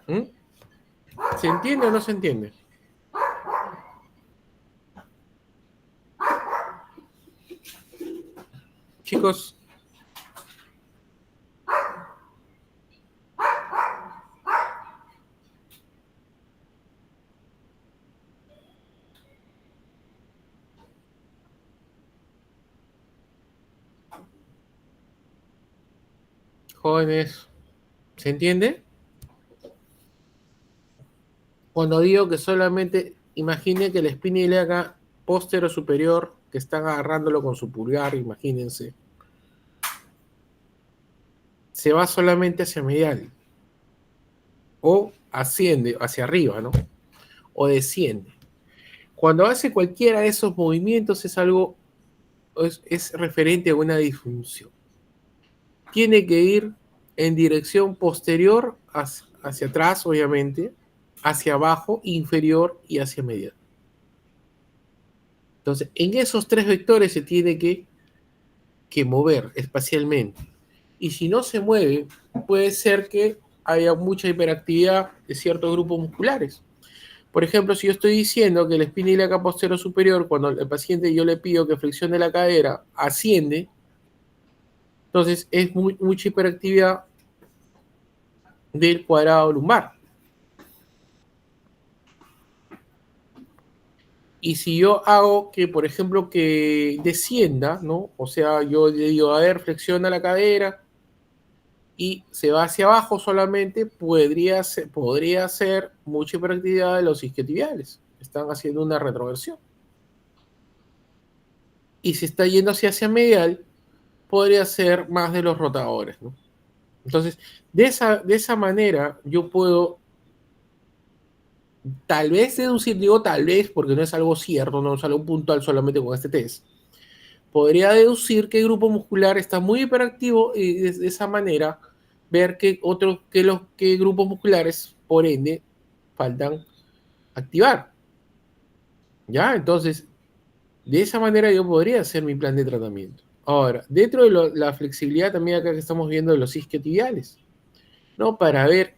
¿Mm? ¿Se entiende o no se entiende? Chicos, jóvenes, ¿se entiende? Cuando digo que solamente imagine que la espina ilíaca póstero superior, que están agarrándolo con su pulgar, imagínense, se va solamente hacia medial, o asciende hacia arriba, ¿no? O desciende. Cuando hace cualquiera de esos movimientos es algo, es referente a una disfunción. Tiene que ir en dirección posterior, hacia atrás, obviamente, hacia abajo, inferior y hacia medial. Entonces, en esos tres vectores se tiene que mover espacialmente. Y si no se mueve, puede ser que haya mucha hiperactividad de ciertos grupos musculares. Por ejemplo, si yo estoy diciendo que la espina ilíaca posterior superior, cuando al paciente yo le pido que flexione la cadera, asciende, entonces es mucha hiperactividad del cuadrado lumbar. Y si yo hago que, por ejemplo, que descienda, ¿no? O sea, yo le digo, a ver, flexiona la cadera y se va hacia abajo solamente, podría ser mucha hiperactividad de los isquiotibiales. Están haciendo una retroversión. Y si está yendo hacia medial, podría ser más de los rotadores, ¿no? Entonces, de esa manera, yo puedo tal vez deducir, digo tal vez, porque no es algo cierto, no es algo puntual solamente con este test. Podría deducir qué grupo muscular está muy hiperactivo y de esa manera ver qué grupos musculares, por ende, faltan activar. ¿Ya? Entonces, de esa manera yo podría hacer mi plan de tratamiento. Ahora, dentro de la flexibilidad también acá que estamos viendo de los isquiotibiales, ¿no? Para ver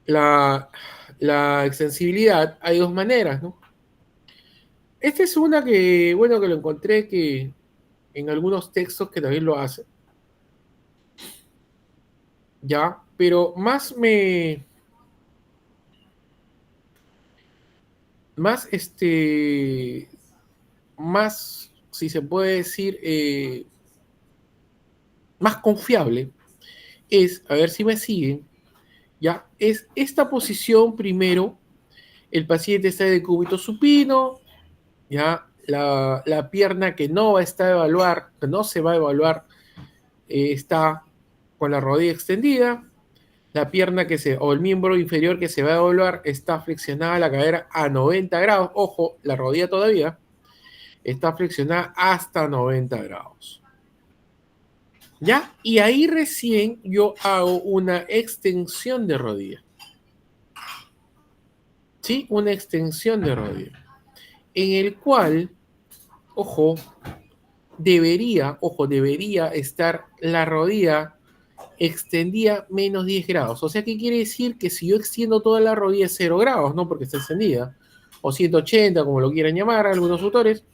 la extensibilidad, hay dos maneras, ¿no? Esta es una que, bueno, que lo encontré que en algunos textos que también lo hacen. Ya, pero más, si se puede decir, más confiable, es, a ver si me siguen, ya, es esta posición primero, el paciente está de cúbito supino, ya, la pierna que no que no se va a evaluar, está con la rodilla extendida, la pierna o el miembro inferior que se va a evaluar está flexionada la cadera a 90 grados, ojo, la rodilla todavía está flexionada hasta 90 grados. ¿Ya? Y ahí recién yo hago una extensión de rodilla. ¿Sí? Una extensión de rodilla. En el cual, ojo, debería estar la rodilla extendida menos 10 grados. O sea, ¿qué quiere decir? Que si yo extiendo toda la rodilla 0 grados, ¿no? Porque está extendida, o 180, como lo quieran llamar algunos autores,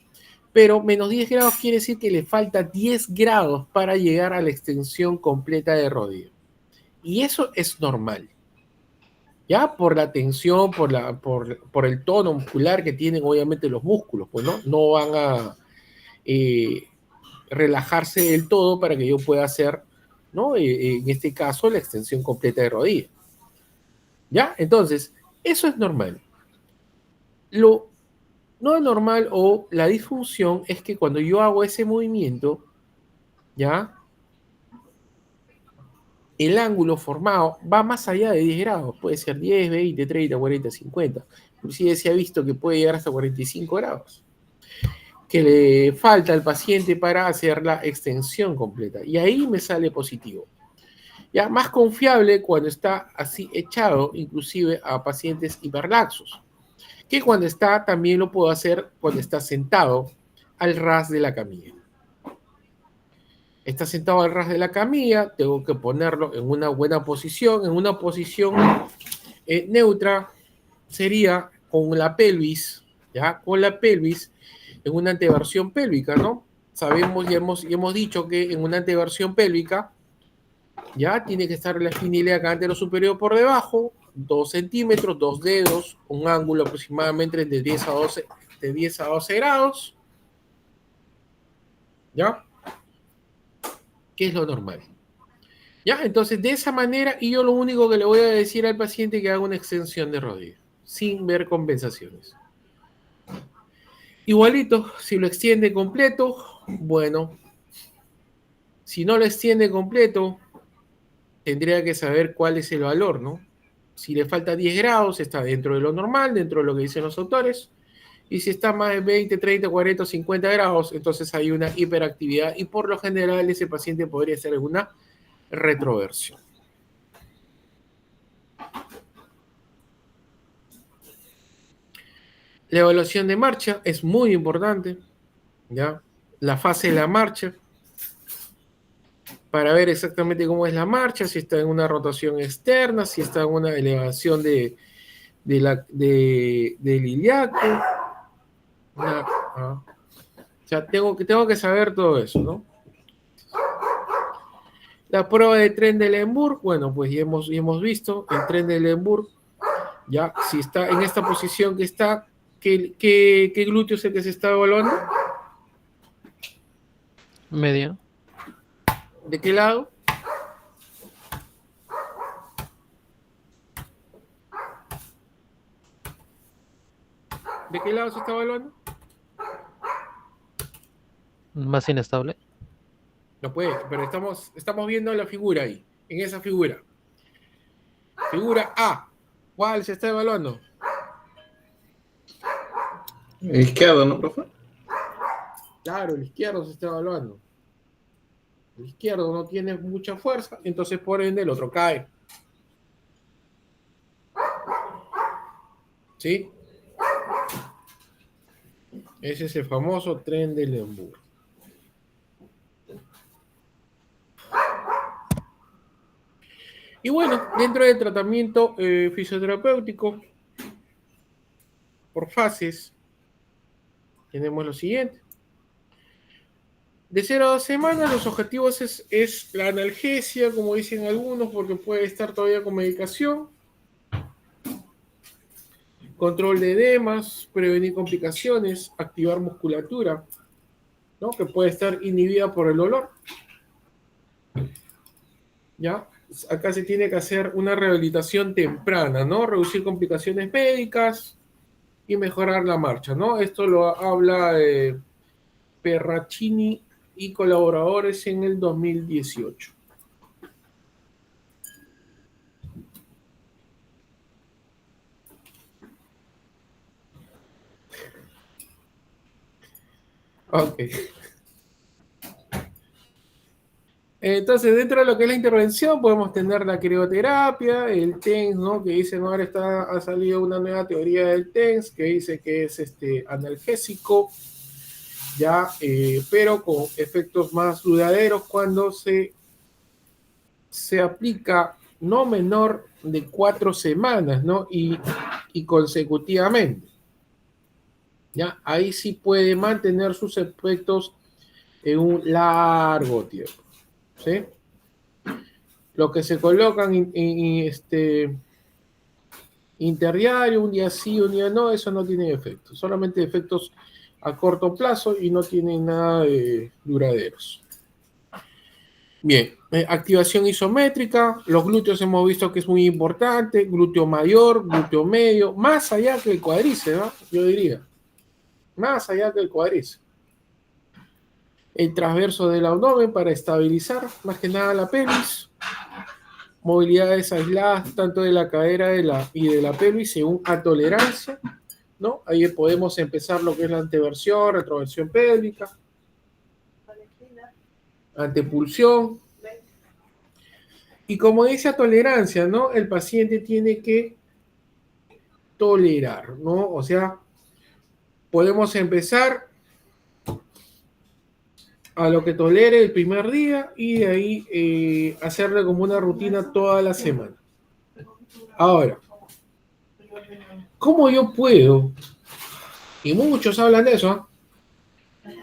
pero menos 10 grados quiere decir que le falta 10 grados para llegar a la extensión completa de rodilla. Y eso es normal. Ya por la tensión, por el tono muscular que tienen obviamente los músculos, pues no van a relajarse del todo para que yo pueda hacer, ¿no? En este caso, la extensión completa de rodilla. ¿Ya? Entonces, eso es normal. Lo no normal o la disfunción es que cuando yo hago ese movimiento, ¿ya? El ángulo formado va más allá de 10 grados. Puede ser 10, 20, 30, 40, 50. Inclusive se ha visto que puede llegar hasta 45 grados. Que le falta al paciente para hacer la extensión completa. Y ahí me sale positivo. Ya más confiable cuando está así echado, inclusive a pacientes hiperlaxos. Que cuando está, también lo puedo hacer cuando está sentado al ras de la camilla. Está sentado al ras de la camilla, tengo que ponerlo en una buena posición, en una posición neutra, sería con la pelvis, ¿ya? Con la pelvis en una anteversión pélvica, ¿no? Sabemos y hemos dicho que en una anteversión pélvica, ya tiene que estar la espina ilíaca antero superior por debajo, 2 centímetros, 2 dedos, un ángulo aproximadamente de 10 a 12, de 10 a 12 grados, ¿ya? Que es lo normal. ¿Ya? Entonces, de esa manera, y yo lo único que le voy a decir al paciente es que haga una extensión de rodilla, sin ver compensaciones. Igualito, si lo extiende completo, bueno, si no lo extiende completo, tendría que saber cuál es el valor, ¿no? Si le falta 10 grados, está dentro de lo normal, dentro de lo que dicen los autores. Y si está más de 20, 30, 40 o 50 grados, entonces hay una hiperactividad y por lo general ese paciente podría ser una retroversión. La evaluación de marcha es muy importante, ¿ya? La fase de la marcha, para ver exactamente cómo es la marcha, si está en una rotación externa, si está en una elevación del ilíaco. O sea, tengo que saber todo eso, ¿no? La prueba de Trendelenburg, bueno, pues ya hemos visto el Trendelenburg, ya, si está en esta posición que está, ¿qué glúteo es el que se está evaluando? Medio. ¿De qué lado? ¿De qué lado se está evaluando? Más inestable. No puede, pero estamos viendo la figura ahí, en esa figura. Figura A. ¿Cuál se está evaluando? El izquierdo, ¿no, profe? Claro, el izquierdo se está evaluando. El izquierdo no tiene mucha fuerza, entonces por ende el otro cae. ¿Sí? Ese es el famoso Trendelenburg. Y bueno, dentro del tratamiento fisioterapéutico, por fases, tenemos lo siguiente. De 0 a 2 semanas, los objetivos es la analgesia, como dicen algunos, porque puede estar todavía con medicación. Control de edemas, prevenir complicaciones, activar musculatura, ¿no? Que puede estar inhibida por el dolor. ¿Ya? Acá se tiene que hacer una rehabilitación temprana, ¿no? Reducir complicaciones médicas y mejorar la marcha, ¿no? Esto lo habla Perracini y colaboradores en el 2018. Ok. Entonces, dentro de lo que es la intervención, podemos tener la crioterapia, el TENS, ¿no? Que dice, ¿no? Ahora ha salido una nueva teoría del TENS que dice que es analgésico, ya, pero con efectos más duraderos cuando se aplica no menor de 4 semanas, ¿no? Y consecutivamente. ¿Ya? Ahí sí puede mantener sus efectos en un largo tiempo. ¿Sí? Lo que se colocan interdiario, un día sí, un día no, eso no tiene efecto. Solamente efectos a corto plazo y no tienen nada de duraderos. Bien, activación isométrica, los glúteos hemos visto que es muy importante, glúteo mayor, glúteo medio, más allá que el cuádriceps, ¿no? Yo diría, más allá que el cuádriceps. El transverso del abdomen para estabilizar más que nada la pelvis, movilidades aisladas tanto de la cadera y de la pelvis según a tolerancia, ¿no? Ahí podemos empezar lo que es la anteversión, retroversión pélvica, antepulsión. Y como dice a tolerancia, ¿no? El paciente tiene que tolerar, ¿no? O sea, podemos empezar a lo que tolere el primer día y de ahí hacerle como una rutina toda la semana. Ahora, ¿cómo yo puedo? Y muchos hablan de eso, ¿eh?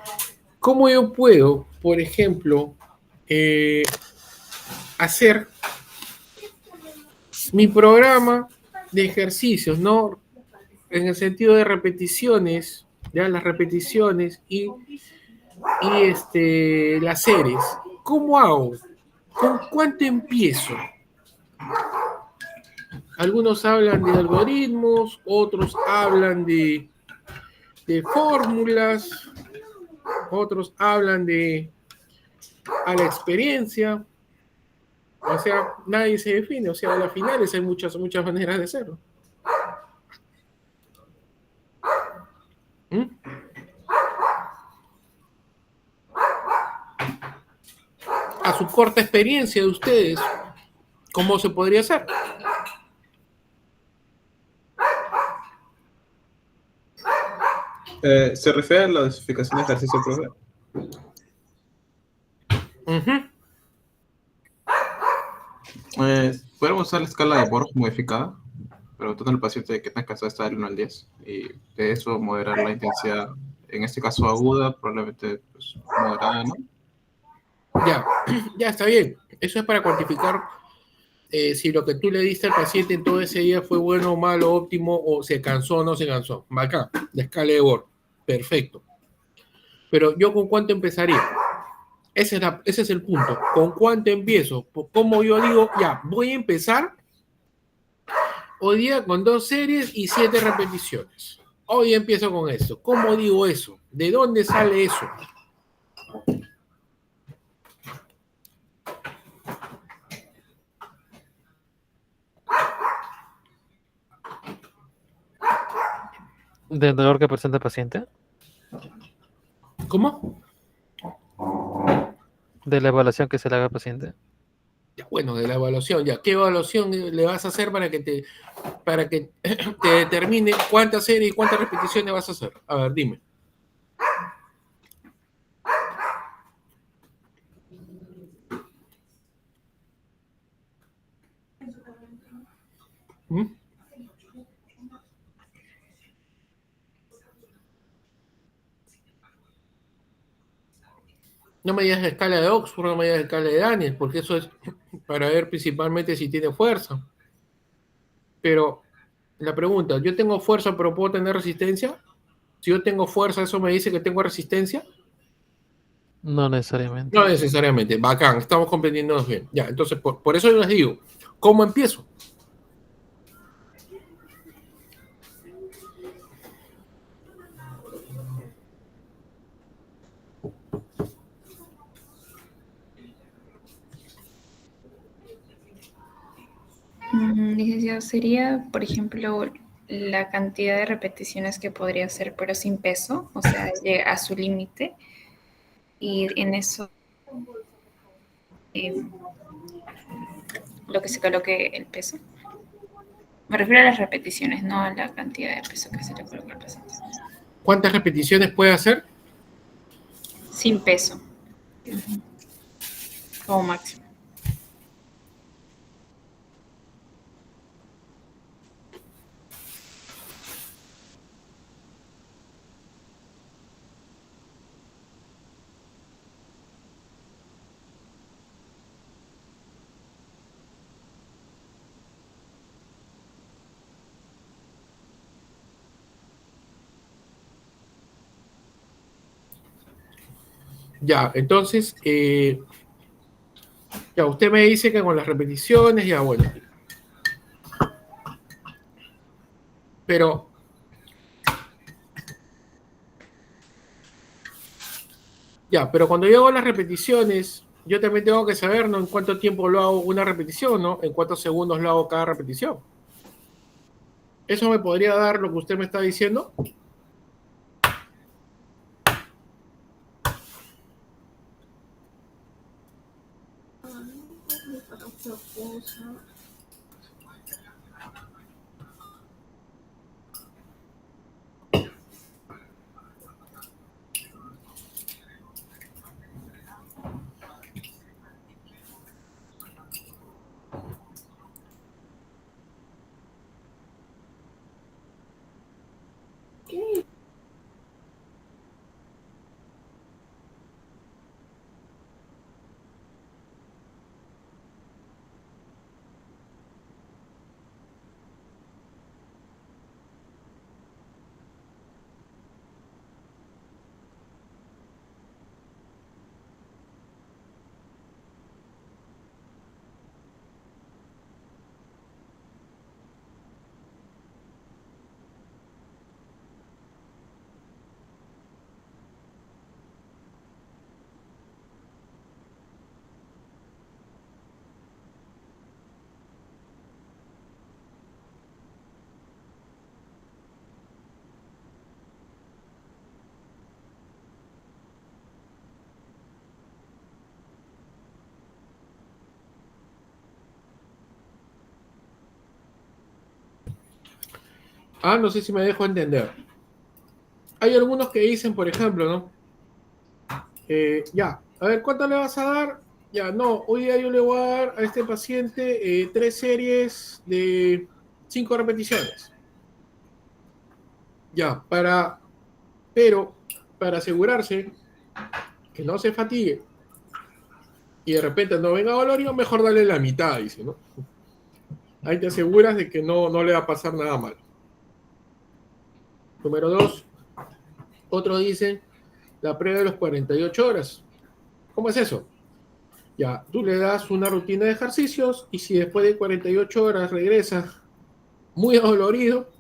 ¿Cómo yo puedo, por ejemplo, hacer mi programa de ejercicios, ¿no? En el sentido de repeticiones, ya las repeticiones y las series. ¿Cómo hago? ¿Con cuánto empiezo? Algunos hablan de algoritmos, otros hablan de fórmulas, otros hablan de a la experiencia. O sea, nadie se define. O sea, a las finales hay muchas maneras de hacerlo. ¿Mm? A su corta experiencia de ustedes, ¿cómo se podría hacer? ¿Se refiere a la dosificación de ejercicio, profe? Uh-huh. Podemos usar la escala de Borg modificada, preguntando al paciente de qué tan cansado está del 1 al 10, y de eso moderar la intensidad, en este caso aguda, probablemente pues, moderada, ¿no? Ya está bien. Eso es para cuantificar si lo que tú le diste al paciente en todo ese día fue bueno, malo, óptimo, o se cansó o no se cansó. Acá, la escala de Borg. Perfecto. Pero yo con cuánto empezaría. Ese es el punto. ¿Con cuánto empiezo? Como yo digo, ya, voy a empezar hoy día con 2 series y 7 repeticiones. Hoy empiezo con esto. ¿Cómo digo eso? ¿De dónde sale eso? ¿Del dolor que presenta el paciente? ¿Cómo? ¿De la evaluación que se le haga al paciente? Ya, bueno, de la evaluación, ya. ¿Qué evaluación le vas a hacer para que te determine cuántas series y cuántas repeticiones vas a hacer? A ver, dime. ¿Mm? No me digas la escala de Oxford, no me digas la escala de Daniel, porque eso es para ver principalmente si tiene fuerza. Pero la pregunta, ¿yo tengo fuerza pero puedo tener resistencia? Si yo tengo fuerza, ¿eso me dice que tengo resistencia? No necesariamente. No necesariamente. Bacán, estamos comprendiéndonos bien. Ya, entonces, por eso yo les digo, ¿cómo empiezo? Licenciado, sería, por ejemplo, la cantidad de repeticiones que podría hacer, pero sin peso, o sea, llega a su límite, y en eso lo que se coloque el peso. Me refiero a las repeticiones, no a la cantidad de peso que se le coloca al paciente. ¿Cuántas repeticiones puede hacer? Sin peso, como máximo. Ya, entonces, ya usted me dice que con las repeticiones, ya bueno. Pero, ya, pero cuando yo hago las repeticiones, yo también tengo que saber, ¿no? En cuánto tiempo lo hago una repetición, ¿no? En cuántos segundos lo hago cada repetición. ¿Eso me podría dar lo que usted me está diciendo? Ah, no sé si me dejo entender. Hay algunos que dicen, por ejemplo, ¿no? Ya, a ver, ¿cuánto le vas a dar? Ya, no, hoy día yo le voy a dar a este paciente 3 series de 5 repeticiones. Ya, pero para asegurarse que no se fatigue y de repente no venga dolorio, mejor darle la mitad, dice, ¿no? Ahí te aseguras de que no le va a pasar nada mal. Número 2, otros dicen la prueba de los 48 horas. ¿Cómo es eso? Ya, tú le das una rutina de ejercicios y si después de 48 horas regresa muy adolorido,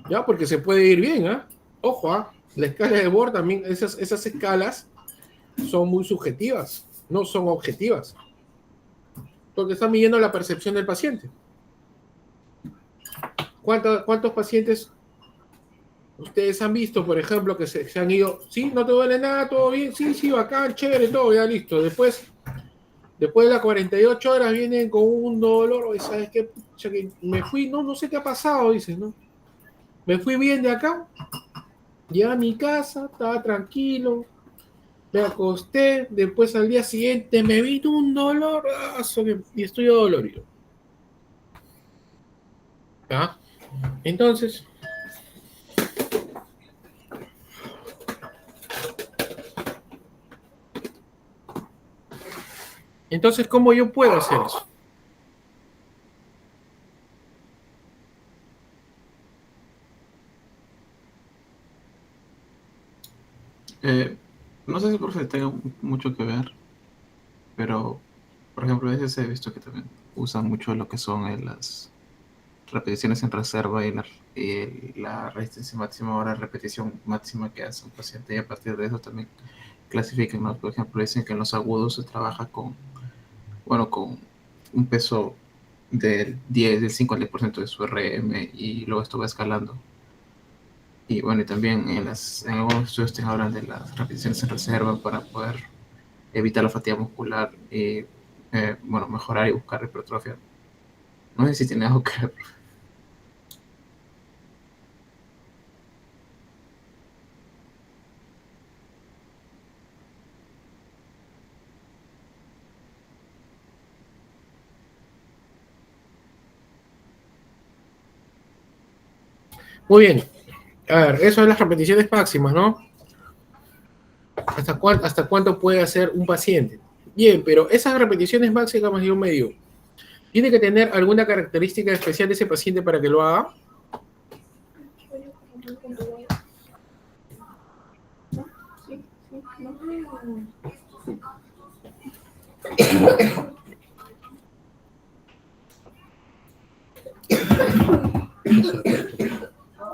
ya, porque se puede ir bien, ¿ah? Ojo, ¿ah? La escala de Bohr también, esas escalas son muy subjetivas, no son objetivas, porque están midiendo la percepción del paciente. ¿Cuántos pacientes ustedes han visto, por ejemplo, que se han ido? Sí, no te duele nada, todo bien, sí, bacán, chévere, todo, ya listo. Después de las 48 horas vienen con un dolor, oye, ¿sabes qué? Pucha, que me fui, no sé qué ha pasado, dices, ¿no? Me fui bien de acá, llegué a mi casa, estaba tranquilo, me acosté, después al día siguiente me vino un dolor y estoy dolorido. ¿Ah? Entonces, ¿cómo yo puedo hacer eso? No sé si el profe tenga mucho que ver, pero, por ejemplo, a veces he visto que también usan mucho lo que son las repeticiones en reserva y la resistencia máxima o la repetición máxima que hace un paciente, y a partir de eso también clasifican, ¿no? Por ejemplo, dicen que en los agudos se trabaja con un peso del 5 al 10% de su RM y luego esto va escalando. Y bueno, y también en algunos estudios te hablan de las repeticiones en reserva para poder evitar la fatiga muscular y bueno, mejorar y buscar hipertrofia. No sé si tiene algo que ver. Muy bien. A ver, eso es las repeticiones máximas, ¿no? ¿Hasta cuánto puede hacer un paciente? Bien, pero esas repeticiones máximas de un medio, ¿tiene que tener alguna característica especial de ese paciente para que lo haga?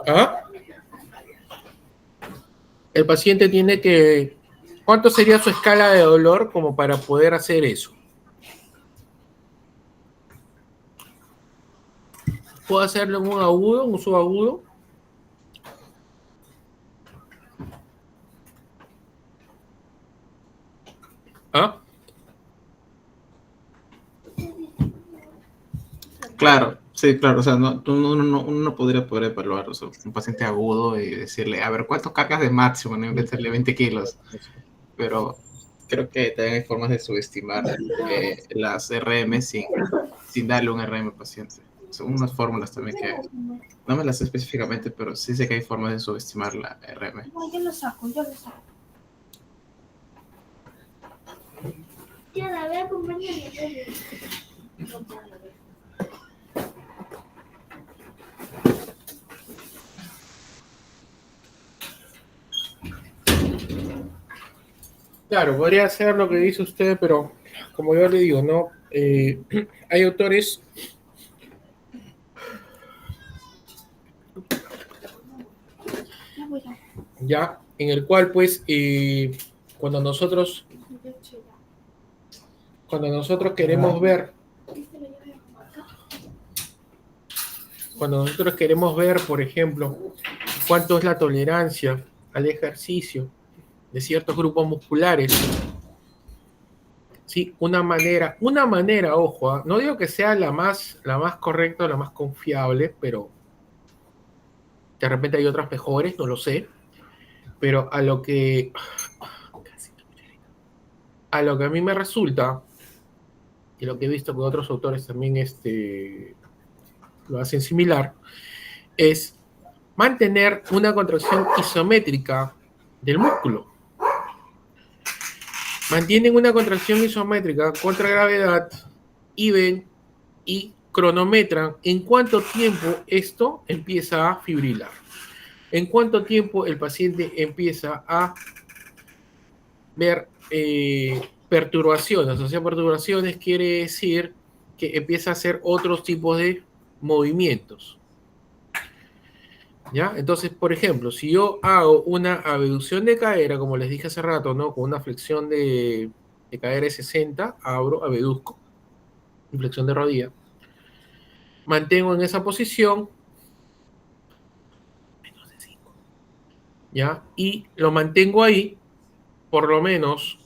¿Ah? El paciente tiene que... ¿Cuánto sería su escala de dolor como para poder hacer eso? ¿Puedo hacerlo en un agudo, en un subagudo? ¿Ah? Claro, sí, claro. O sea, uno no podría poder evaluar, o sea, un paciente agudo y decirle, a ver, ¿cuánto cargas de máximo? ¿No? Meterle 20 kilos. Pero creo que también hay formas de subestimar las RM sin darle un RM al paciente. Son unas fórmulas también que no me las sé específicamente, pero sí sé que hay formas de subestimar la RM. No, yo lo saco. Ya la voy a acompañar. Claro, podría hacer lo que dice usted, pero como yo le digo, ¿no? Hay autores ya en el cual, pues, cuando nosotros queremos ver, por ejemplo, cuánto es la tolerancia al ejercicio de ciertos grupos musculares, sí, una manera, ojo, no digo que sea la más correcta o la más confiable, pero de repente hay otras mejores, no lo sé, pero a lo que a mí me resulta, y lo que he visto que otros autores también lo hacen similar, es mantener una contracción isométrica del músculo. Mantienen una contracción isométrica contra gravedad y ven y cronometran en cuánto tiempo esto empieza a fibrilar. En cuánto tiempo el paciente empieza a ver perturbaciones. O sea, perturbaciones quiere decir que empieza a hacer otros tipos de movimientos. ¿Ya? Entonces, por ejemplo, si yo hago una abducción de cadera, como les dije hace rato, ¿no? Con una flexión de cadera de 60, abro, abduzco, flexión de rodilla, mantengo en esa posición, menos de 5, ¿ya? Y lo mantengo ahí, por lo menos,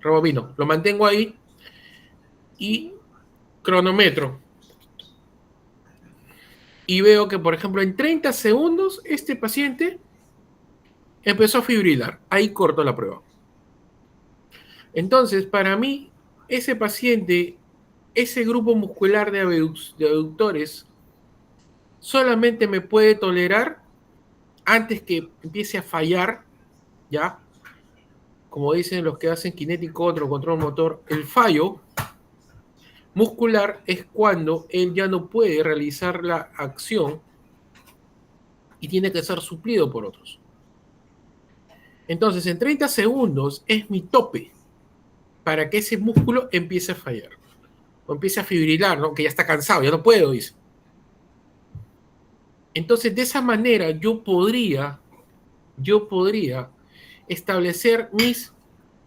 rebobino, lo mantengo ahí y cronometro. Y veo que, por ejemplo, en 30 segundos, este paciente empezó a fibrilar. Ahí corto la prueba. Entonces, para mí, ese paciente, ese grupo muscular de abductores, solamente me puede tolerar antes que empiece a fallar, ¿ya? Como dicen los que hacen kinético otro control motor, el fallo muscular es cuando él ya no puede realizar la acción y tiene que ser suplido por otros. Entonces, en 30 segundos es mi tope para que ese músculo empiece a fallar o empiece a fibrilar, ¿no? Que ya está cansado, ya no puedo, dice. Entonces, de esa manera yo podría establecer mis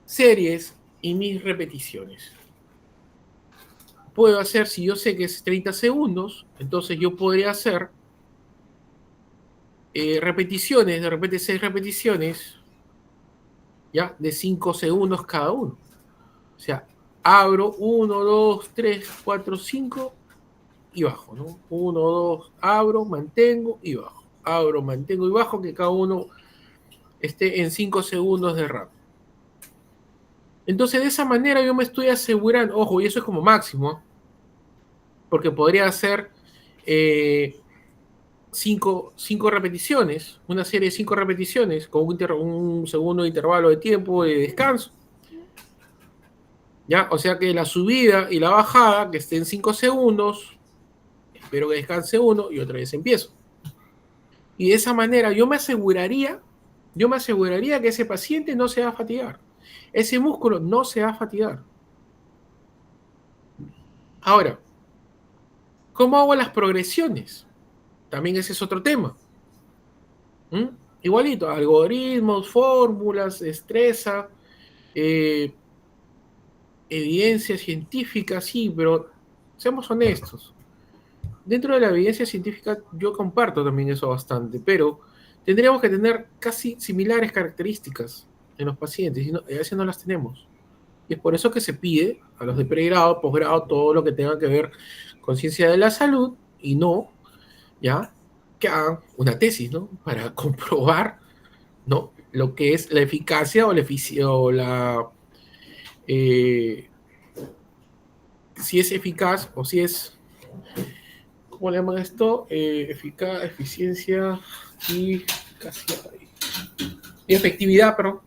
series y mis repeticiones. Puedo hacer, si yo sé que es 30 segundos, entonces yo podría hacer repeticiones, de repente 6 repeticiones, ¿ya? De 5 segundos cada uno. O sea, abro 1, 2, 3, 4, 5 y bajo, ¿no? 1, 2, abro, mantengo y bajo. Abro, mantengo y bajo, que cada uno esté en 5 segundos de rato. Entonces, de esa manera yo me estoy asegurando, ojo, y eso es como máximo, porque podría hacer 5 repeticiones, una serie de 5 repeticiones, con un segundo intervalo de tiempo de descanso. ¿Ya? O sea que la subida y la bajada, que esté en 5 segundos, espero que descanse uno y otra vez empiezo. Y de esa manera yo me aseguraría yo me aseguraría que ese paciente no se va a fatigar. Ese músculo no se va a fatigar. Ahora, ¿cómo hago las progresiones? También ese es otro tema. ¿Mm? Igualito, algoritmos, fórmulas, destreza, evidencia científica, sí, pero seamos honestos. Dentro de la evidencia científica yo comparto también eso bastante, pero tendríamos que tener casi similares características en los pacientes y a veces no las tenemos. Y es por eso que se pide a los de pregrado, posgrado, todo lo que tenga que ver con ciencia de la salud y no, ¿ya? Que hagan una tesis, ¿no? Para comprobar, ¿no? Lo que es la eficacia o la si es eficaz o si es, ¿cómo le llaman esto? Eficaz, eficiencia y eficacia y efectividad, pero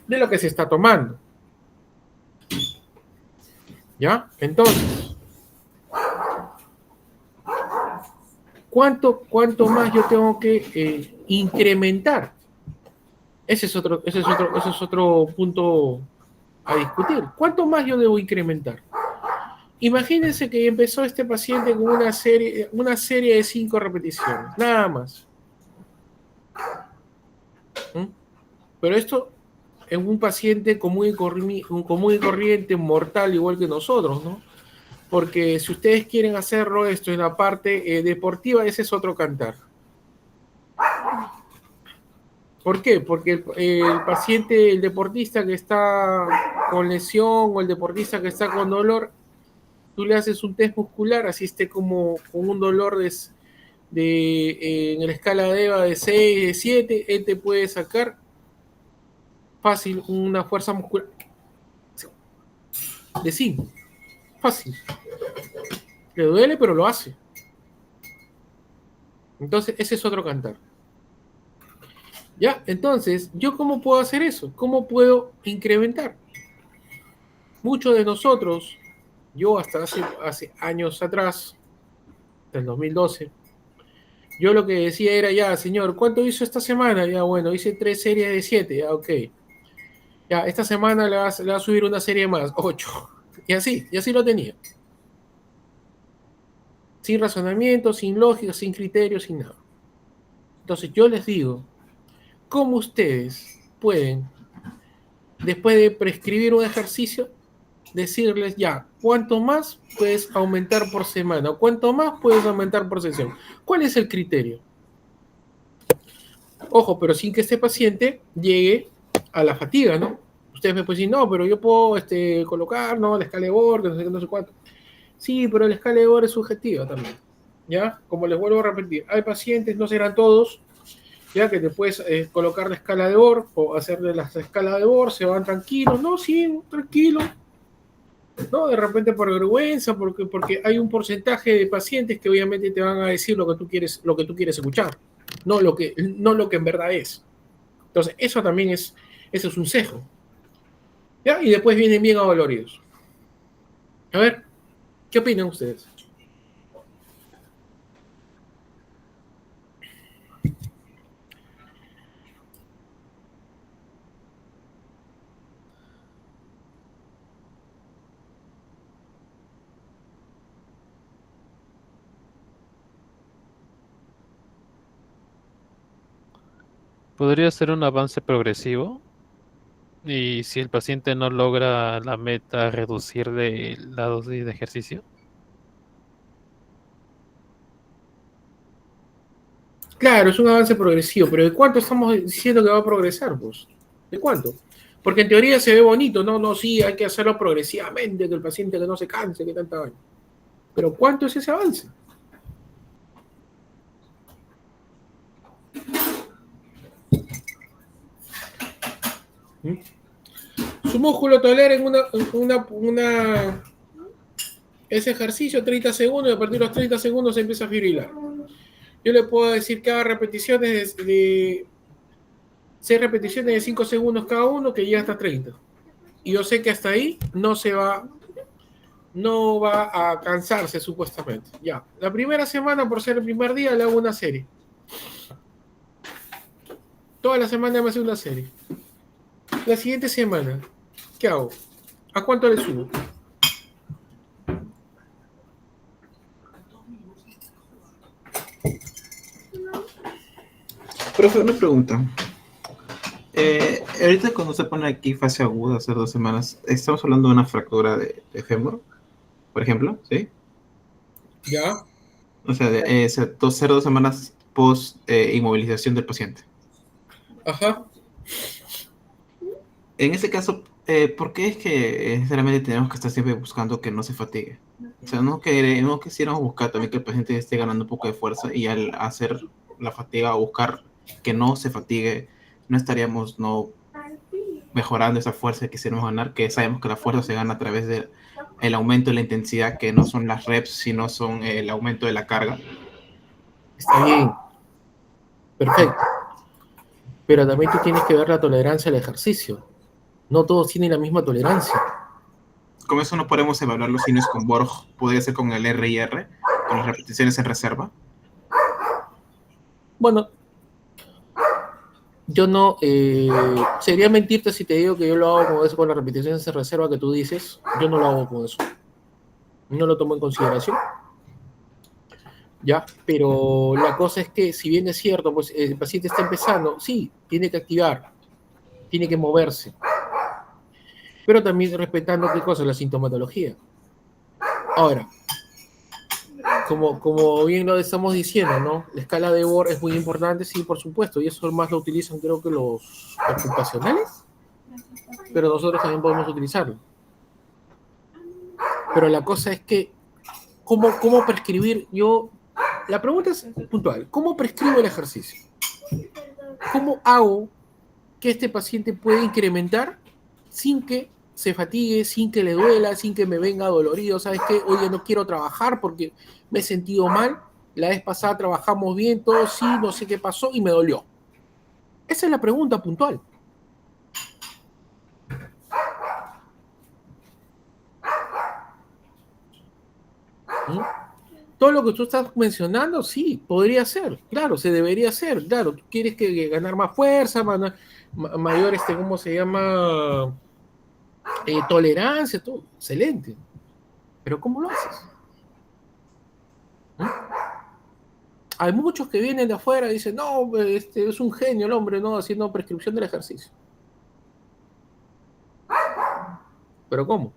de lo que se está tomando. ¿Ya? Entonces, ¿cuánto más yo tengo que incrementar? Ese es otro punto a discutir. ¿Cuánto más yo debo incrementar? Imagínense que empezó este paciente con una serie de 5 repeticiones, nada más. ¿Mm? Pero esto en un paciente común y corriente, mortal, igual que nosotros, ¿no? Porque si ustedes quieren hacerlo esto en la parte deportiva, ese es otro cantar. ¿Por qué? Porque el paciente, el deportista que está con lesión o el deportista que está con dolor, tú le haces un test muscular, así esté como con un dolor en la escala de EVA de 6, de 7, él te puede sacar fácil una fuerza muscular de 5. Fácil. Le duele, pero lo hace. Entonces, ese es otro cantar. ¿Ya? Entonces, ¿yo cómo puedo hacer eso? ¿Cómo puedo incrementar? Muchos de nosotros, yo hasta hace años atrás, del 2012, yo lo que decía era, ya, señor, ¿cuánto hizo esta semana? Ya, bueno, hice 3 series de 7, ya, ok. Ya, esta semana le va a subir una serie más, 8. Y así lo tenía. Sin razonamiento, sin lógica, sin criterio, sin nada. Entonces yo les digo, ¿cómo ustedes pueden, después de prescribir un ejercicio, decirles ya, cuánto más puedes aumentar por semana, o cuánto más puedes aumentar por sesión? ¿Cuál es el criterio? Ojo, pero sin que este paciente llegue a la fatiga, ¿no? Ustedes me pueden decir, no, pero yo puedo colocar, ¿no? La escala de Borg, no sé qué, no sé cuánto. Sí, pero la escala de Borg es subjetiva también, ¿ya? Como les vuelvo a repetir, hay pacientes, no serán todos, ya que te puedes colocar la escala de Borg o hacerle la escala de Borg, se van tranquilos, no, sí, tranquilo, no, de repente por vergüenza, porque hay un porcentaje de pacientes que obviamente te van a decir lo que tú quieres escuchar, no lo que en verdad es. Entonces, eso es un sesgo, ¿ya? Y después vienen bien adoloridos. A ver, ¿qué opinan ustedes? Podría ser un avance progresivo y si el paciente no logra la meta, reducir de la dosis de ejercicio. Claro, es un avance progresivo, pero ¿de cuánto estamos diciendo que va a progresar, pues? ¿De cuánto? Porque en teoría se ve bonito, no, no, sí, hay que hacerlo progresivamente, que el paciente que no se canse, que tanta vaina. Pero ¿cuánto es ese avance? ¿Mm? Su músculo tolera ese ejercicio 30 segundos y a partir de los 30 segundos se empieza a fibrilar. Yo le puedo decir que haga repeticiones de 6 repeticiones de 5 segundos cada uno, que llega hasta 30. Y yo sé que hasta ahí no va a cansarse supuestamente. Ya, la primera semana, por ser el primer día, le hago una serie. Toda la semana me hace una serie. La siguiente semana, ¿qué hago? ¿A cuánto le subo? Profe, una pregunta. Ahorita cuando se pone aquí fase aguda, hace 2 semanas, estamos hablando de una fractura de fémur, por ejemplo, ¿sí? ¿Ya? O sea, ser 2 semanas post inmovilización del paciente. Ajá. En ese caso, ¿por qué es que necesariamente tenemos que estar siempre buscando que no se fatigue? O sea, no quisiéramos buscar también que el paciente esté ganando un poco de fuerza y al hacer la fatiga o buscar que no se fatigue, no estaríamos mejorando esa fuerza que quisiéramos ganar, que sabemos que la fuerza se gana a través del aumento de la intensidad, que no son las reps, sino son el aumento de la carga. Está bien. Perfecto. Pero también tú tienes que ver la tolerancia al ejercicio. No todos tienen la misma tolerancia. Con eso no podemos evaluarlo si no es con Borg, podría ser con el RIR, con las repeticiones en reserva. Bueno, yo no... sería mentirte si te digo que yo lo hago con eso, con las repeticiones en reserva que tú dices. Yo no lo hago con eso. No lo tomo en consideración. Ya, pero la cosa es que si bien es cierto, pues el paciente está empezando, sí, tiene que activar, tiene que moverse, pero también respetando qué cosa, la sintomatología. Ahora, como bien lo estamos diciendo, ¿no? La escala de Borg es muy importante, sí, por supuesto, y eso más lo utilizan creo que los ocupacionales, pero nosotros también podemos utilizarlo. Pero la cosa es que, ¿cómo prescribir? La pregunta es puntual, ¿cómo prescribo el ejercicio? ¿Cómo hago que este paciente pueda incrementar sin que se fatigue, sin que le duela, sin que me venga dolorido? ¿Sabes qué? Hoy ya no quiero trabajar porque me he sentido mal. La vez pasada trabajamos bien, todo sí, no sé qué pasó y me dolió. Esa es la pregunta puntual. ¿Mm? Todo lo que tú estás mencionando, sí, podría ser, claro, se debería hacer, claro, tú quieres que ganar más fuerza, mayor, ¿cómo se llama? Tolerancia, todo, excelente, pero ¿cómo lo haces? ¿Mm? Hay muchos que vienen de afuera y dicen, no, es un genio el hombre, ¿no? Haciendo prescripción del ejercicio. ¿Pero cómo?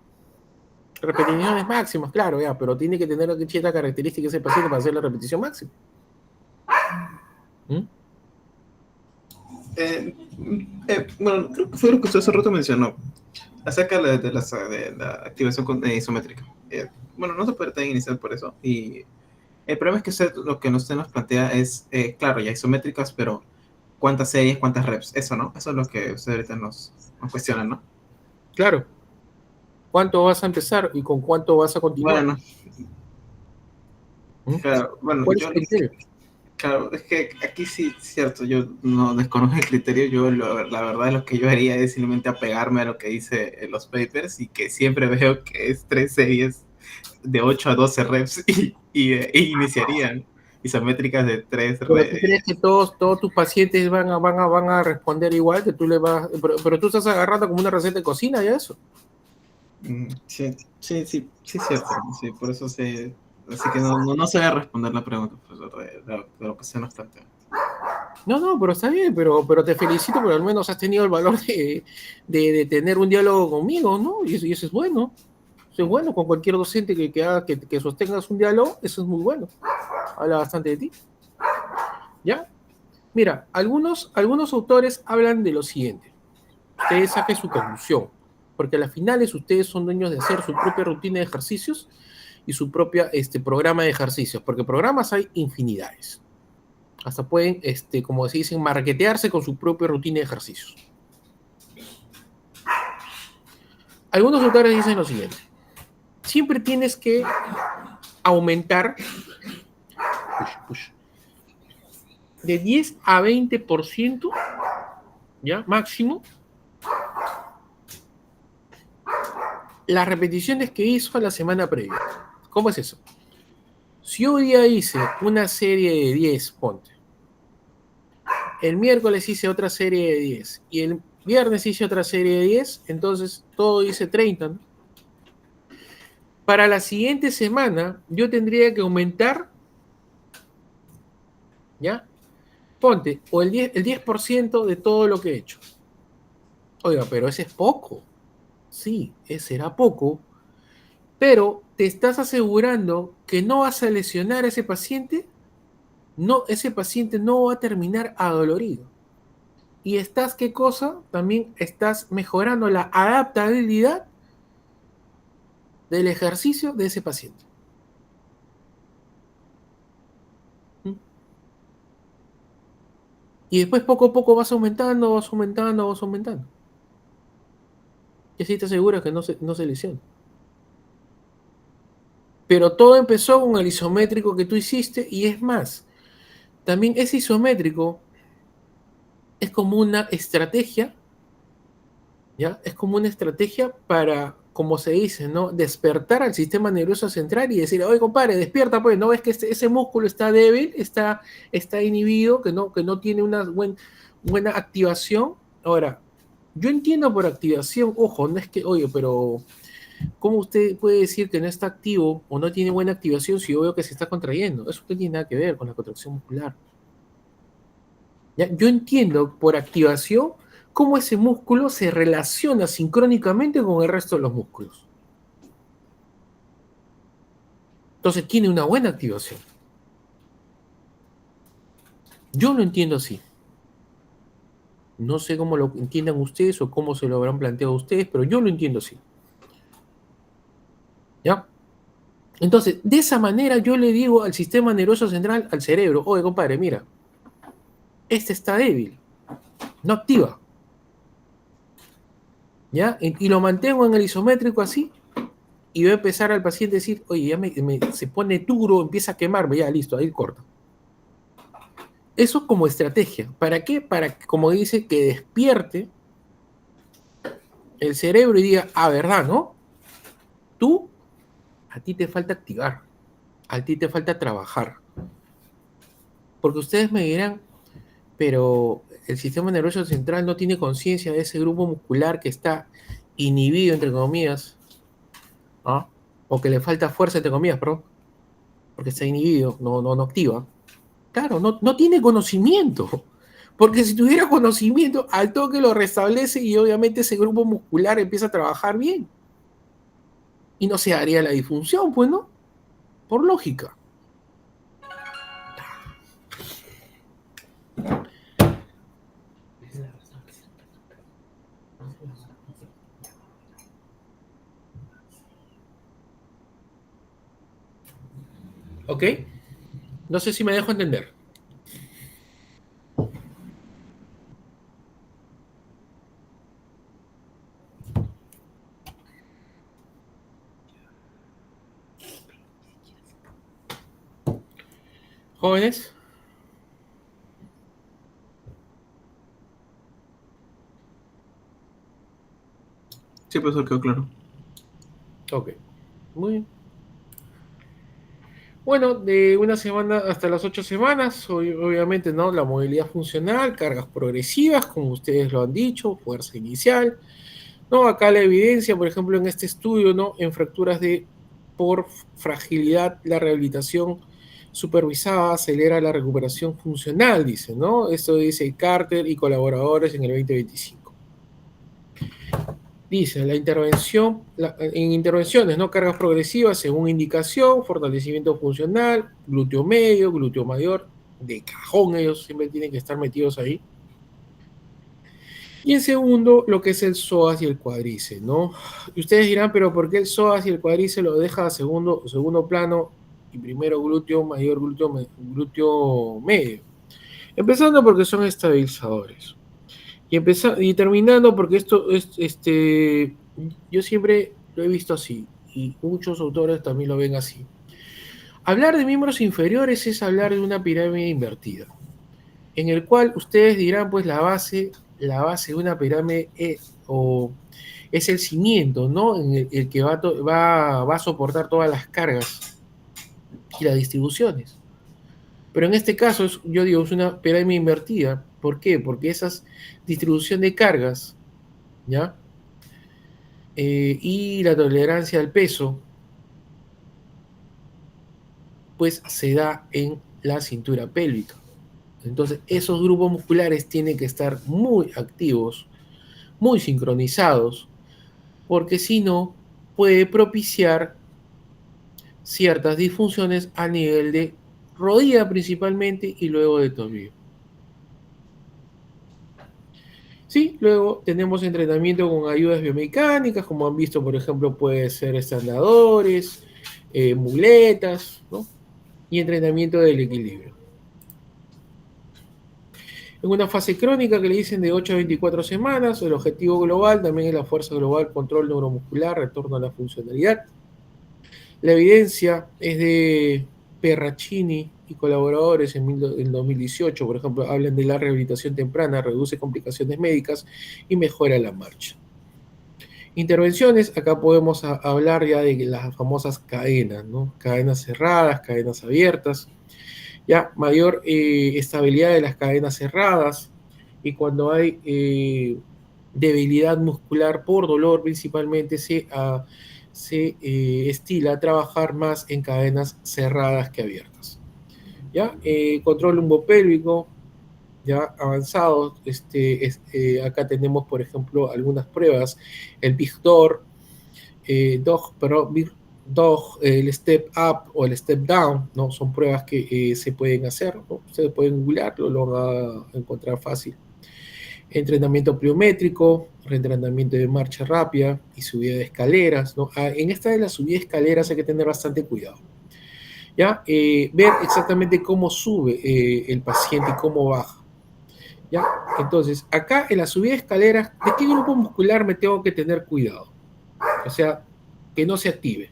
Repeticiones máximas, claro, ya, pero tiene que tener cierta característica ese paciente para hacer la repetición máxima. ¿Mm? Bueno, creo que fue lo que usted hace rato mencionó, acerca de la activación isométrica. Bueno, no se puede tan iniciar por eso, y el problema es que lo que usted nos plantea es, claro, ya isométricas, pero ¿cuántas series, cuántas reps? Eso, ¿no? Eso es lo que usted ahorita nos cuestiona, ¿no? Claro. ¿Cuánto vas a empezar y con cuánto vas a continuar? Bueno, ¿Mm? claro, bueno, ¿Cuál es el criterio? Claro, es que aquí sí, cierto, yo no desconozco el criterio, la verdad lo que yo haría es simplemente apegarme a lo que dice en los papers y que siempre veo que es 3 series de 8 a 12 reps y iniciarían isométricas de 3 ¿Pero tú crees que todos tus pacientes van a responder igual? Que tú le vas, pero tú estás agarrando como una receta de cocina y eso. Sí, cierto, sí, por eso sí, así que no se va a responder la pregunta, profesor, de lo que se nos plantea. No, pero está bien, pero te felicito porque al menos has tenido el valor de tener un diálogo conmigo, ¿no? Y eso es bueno. Eso es bueno con cualquier docente que sostengas un diálogo, eso es muy bueno. Habla bastante de ti. ¿Ya? Mira, algunos autores hablan de lo siguiente. Ustedes saquen su conclusión, porque a las finales ustedes son dueños de hacer su propia rutina de ejercicios y su propia programa de ejercicios, porque programas hay infinidades. Hasta pueden, como se dicen, marketearse con su propia rutina de ejercicios. Algunos autores dicen lo siguiente. Siempre tienes que aumentar de 10 a 20%, ¿ya? Máximo, las repeticiones que hizo la semana previa. ¿Cómo es eso? Si hoy día hice una serie de 10, ponte, el miércoles hice otra serie de 10 y el viernes hice otra serie de 10, entonces todo hice 30, ¿no? Para la siguiente semana yo tendría que aumentar, ¿ya? Ponte, o el 10% de todo lo que he hecho. Oiga, pero ese es poco. Sí, ese era poco, pero ¿te estás asegurando que no vas a lesionar a ese paciente? No, ese paciente no va a terminar adolorido. Y estás, ¿qué cosa? También estás mejorando la adaptabilidad del ejercicio de ese paciente. ¿Mm? Y después poco a poco vas aumentando, vas aumentando, vas aumentando. Y así te aseguras que no se lesione. Pero todo empezó con el isométrico que tú hiciste y es más, también ese isométrico es como una estrategia, ¿ya? Es como una estrategia para, como se dice, ¿no? Despertar al sistema nervioso central y decir, oye, compadre, despierta, pues, ¿no ves que ese músculo está débil, está inhibido, que no tiene una buena activación? Ahora, yo entiendo por activación, ojo, no es que, oye, pero ¿cómo usted puede decir que no está activo o no tiene buena activación si yo veo que se está contrayendo? Eso no tiene nada que ver con la contracción muscular. ¿Ya? Yo entiendo por activación cómo ese músculo se relaciona sincrónicamente con el resto de los músculos. Entonces tiene una buena activación. Yo lo entiendo así. No sé cómo lo entiendan ustedes o cómo se lo habrán planteado ustedes, pero yo lo entiendo así. ¿Ya? Entonces, de esa manera yo le digo al sistema nervioso central, al cerebro, oye, compadre, mira, este está débil, no activa. ¿Ya? Y lo mantengo en el isométrico así, y voy a empezar al paciente a decir, oye, ya se pone duro, empieza a quemarme, ya listo, ahí corta. Eso como estrategia. ¿Para qué? Para, como dice, que despierte el cerebro y diga, ah, ¿verdad, no? Tú, a ti te falta activar, a ti te falta trabajar. Porque ustedes me dirán, pero el sistema nervioso central no tiene conciencia de ese grupo muscular que está inhibido, entre comillas, ¿ah? O que le falta fuerza, entre comillas, perdón, porque está inhibido, no activa. Claro, no tiene conocimiento. Porque si tuviera conocimiento, al toque lo restablece y obviamente ese grupo muscular empieza a trabajar bien. Y no se haría la disfunción, pues, ¿no? Por lógica. ¿Ok? No sé si me dejo entender. Jóvenes. Sí, profesor, quedó claro. Ok. Muy bien. Bueno, de una semana hasta las 8 semanas, obviamente, ¿no? La movilidad funcional, cargas progresivas, como ustedes lo han dicho, fuerza inicial. ¿No? Acá la evidencia, por ejemplo, en este estudio, ¿no? En fracturas por fragilidad, la rehabilitación supervisada acelera la recuperación funcional, dice, ¿no? Esto dice Carter y colaboradores en el 2025. Dice, en intervenciones, ¿no? Cargas progresivas según indicación, fortalecimiento funcional, glúteo medio, glúteo mayor, de cajón ellos siempre tienen que estar metidos ahí. Y en segundo, lo que es el psoas y el cuádriceps, ¿no? Y ustedes dirán, pero ¿por qué el psoas y el cuádriceps lo deja a segundo plano y primero glúteo mayor, glúteo medio? Empezando porque son estabilizadores. Y terminando porque esto es, yo siempre lo he visto así, y muchos autores también lo ven así. Hablar de miembros inferiores es hablar de una pirámide invertida, en el cual ustedes dirán, pues la base de una pirámide es el cimiento, ¿no? En el que va a soportar todas las cargas y las distribuciones. Pero en este caso, yo digo, es una pirámide invertida. ¿Por qué? Porque esa distribución de cargas, ¿ya? Y la tolerancia al peso, pues se da en la cintura pélvica. Entonces, esos grupos musculares tienen que estar muy activos, muy sincronizados, porque si no, puede propiciar ciertas disfunciones a nivel de rodilla principalmente y luego de tobillo. Sí, luego tenemos entrenamiento con ayudas biomecánicas, como han visto, por ejemplo, puede ser andadores, muletas, ¿no? Y entrenamiento del equilibrio. En una fase crónica que le dicen de 8 a 24 semanas, el objetivo global también es la fuerza global, control neuromuscular, retorno a la funcionalidad. La evidencia es de Perracini y colaboradores en 2018, por ejemplo, hablan de la rehabilitación temprana, reduce complicaciones médicas y mejora la marcha. Intervenciones, acá podemos hablar ya de las famosas cadenas, ¿no? Cadenas cerradas, cadenas abiertas, ya mayor estabilidad de las cadenas cerradas, y cuando hay debilidad muscular por dolor principalmente se estila a trabajar más en cadenas cerradas que abiertas. ¿Ya? Control lumbopélvico, ya avanzado. Acá tenemos, por ejemplo, algunas pruebas. El Big Door, el Step Up o el Step Down, ¿no? Son pruebas que se pueden hacer, ¿no? Ustedes pueden googlearlo, lo van a encontrar fácil. Entrenamiento pliométrico, reentrenamiento de marcha rápida y subida de escaleras, ¿no? En esta de la subida de escaleras hay que tener bastante cuidado. ¿Ya? Ver exactamente cómo sube el paciente y cómo baja. ¿Ya? Entonces, acá en la subida de escaleras, ¿de qué grupo muscular me tengo que tener cuidado? O sea, que no se active.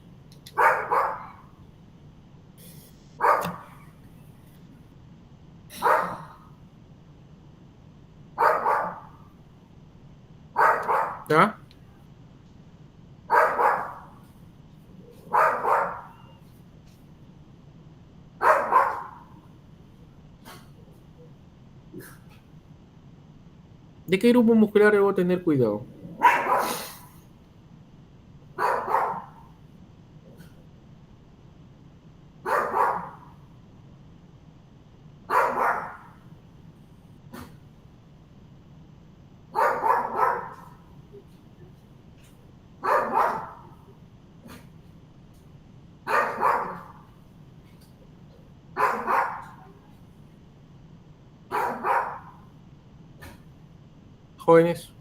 ¿Ya? ¿De qué grupo muscular debo tener cuidado? Jóvenes.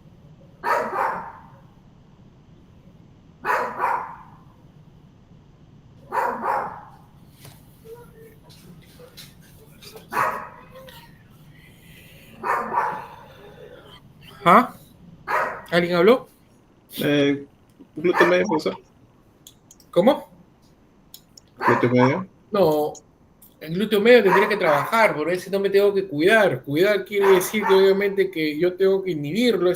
¿Ah? ¿Alguien habló? Glúteo medio, profesor. ¿Cómo? Glúteo medio. No, el glúteo medio tendría que trabajar, por ese no me tengo que cuidar. Cuidar quiere decir que obviamente que yo tengo que inhibirlo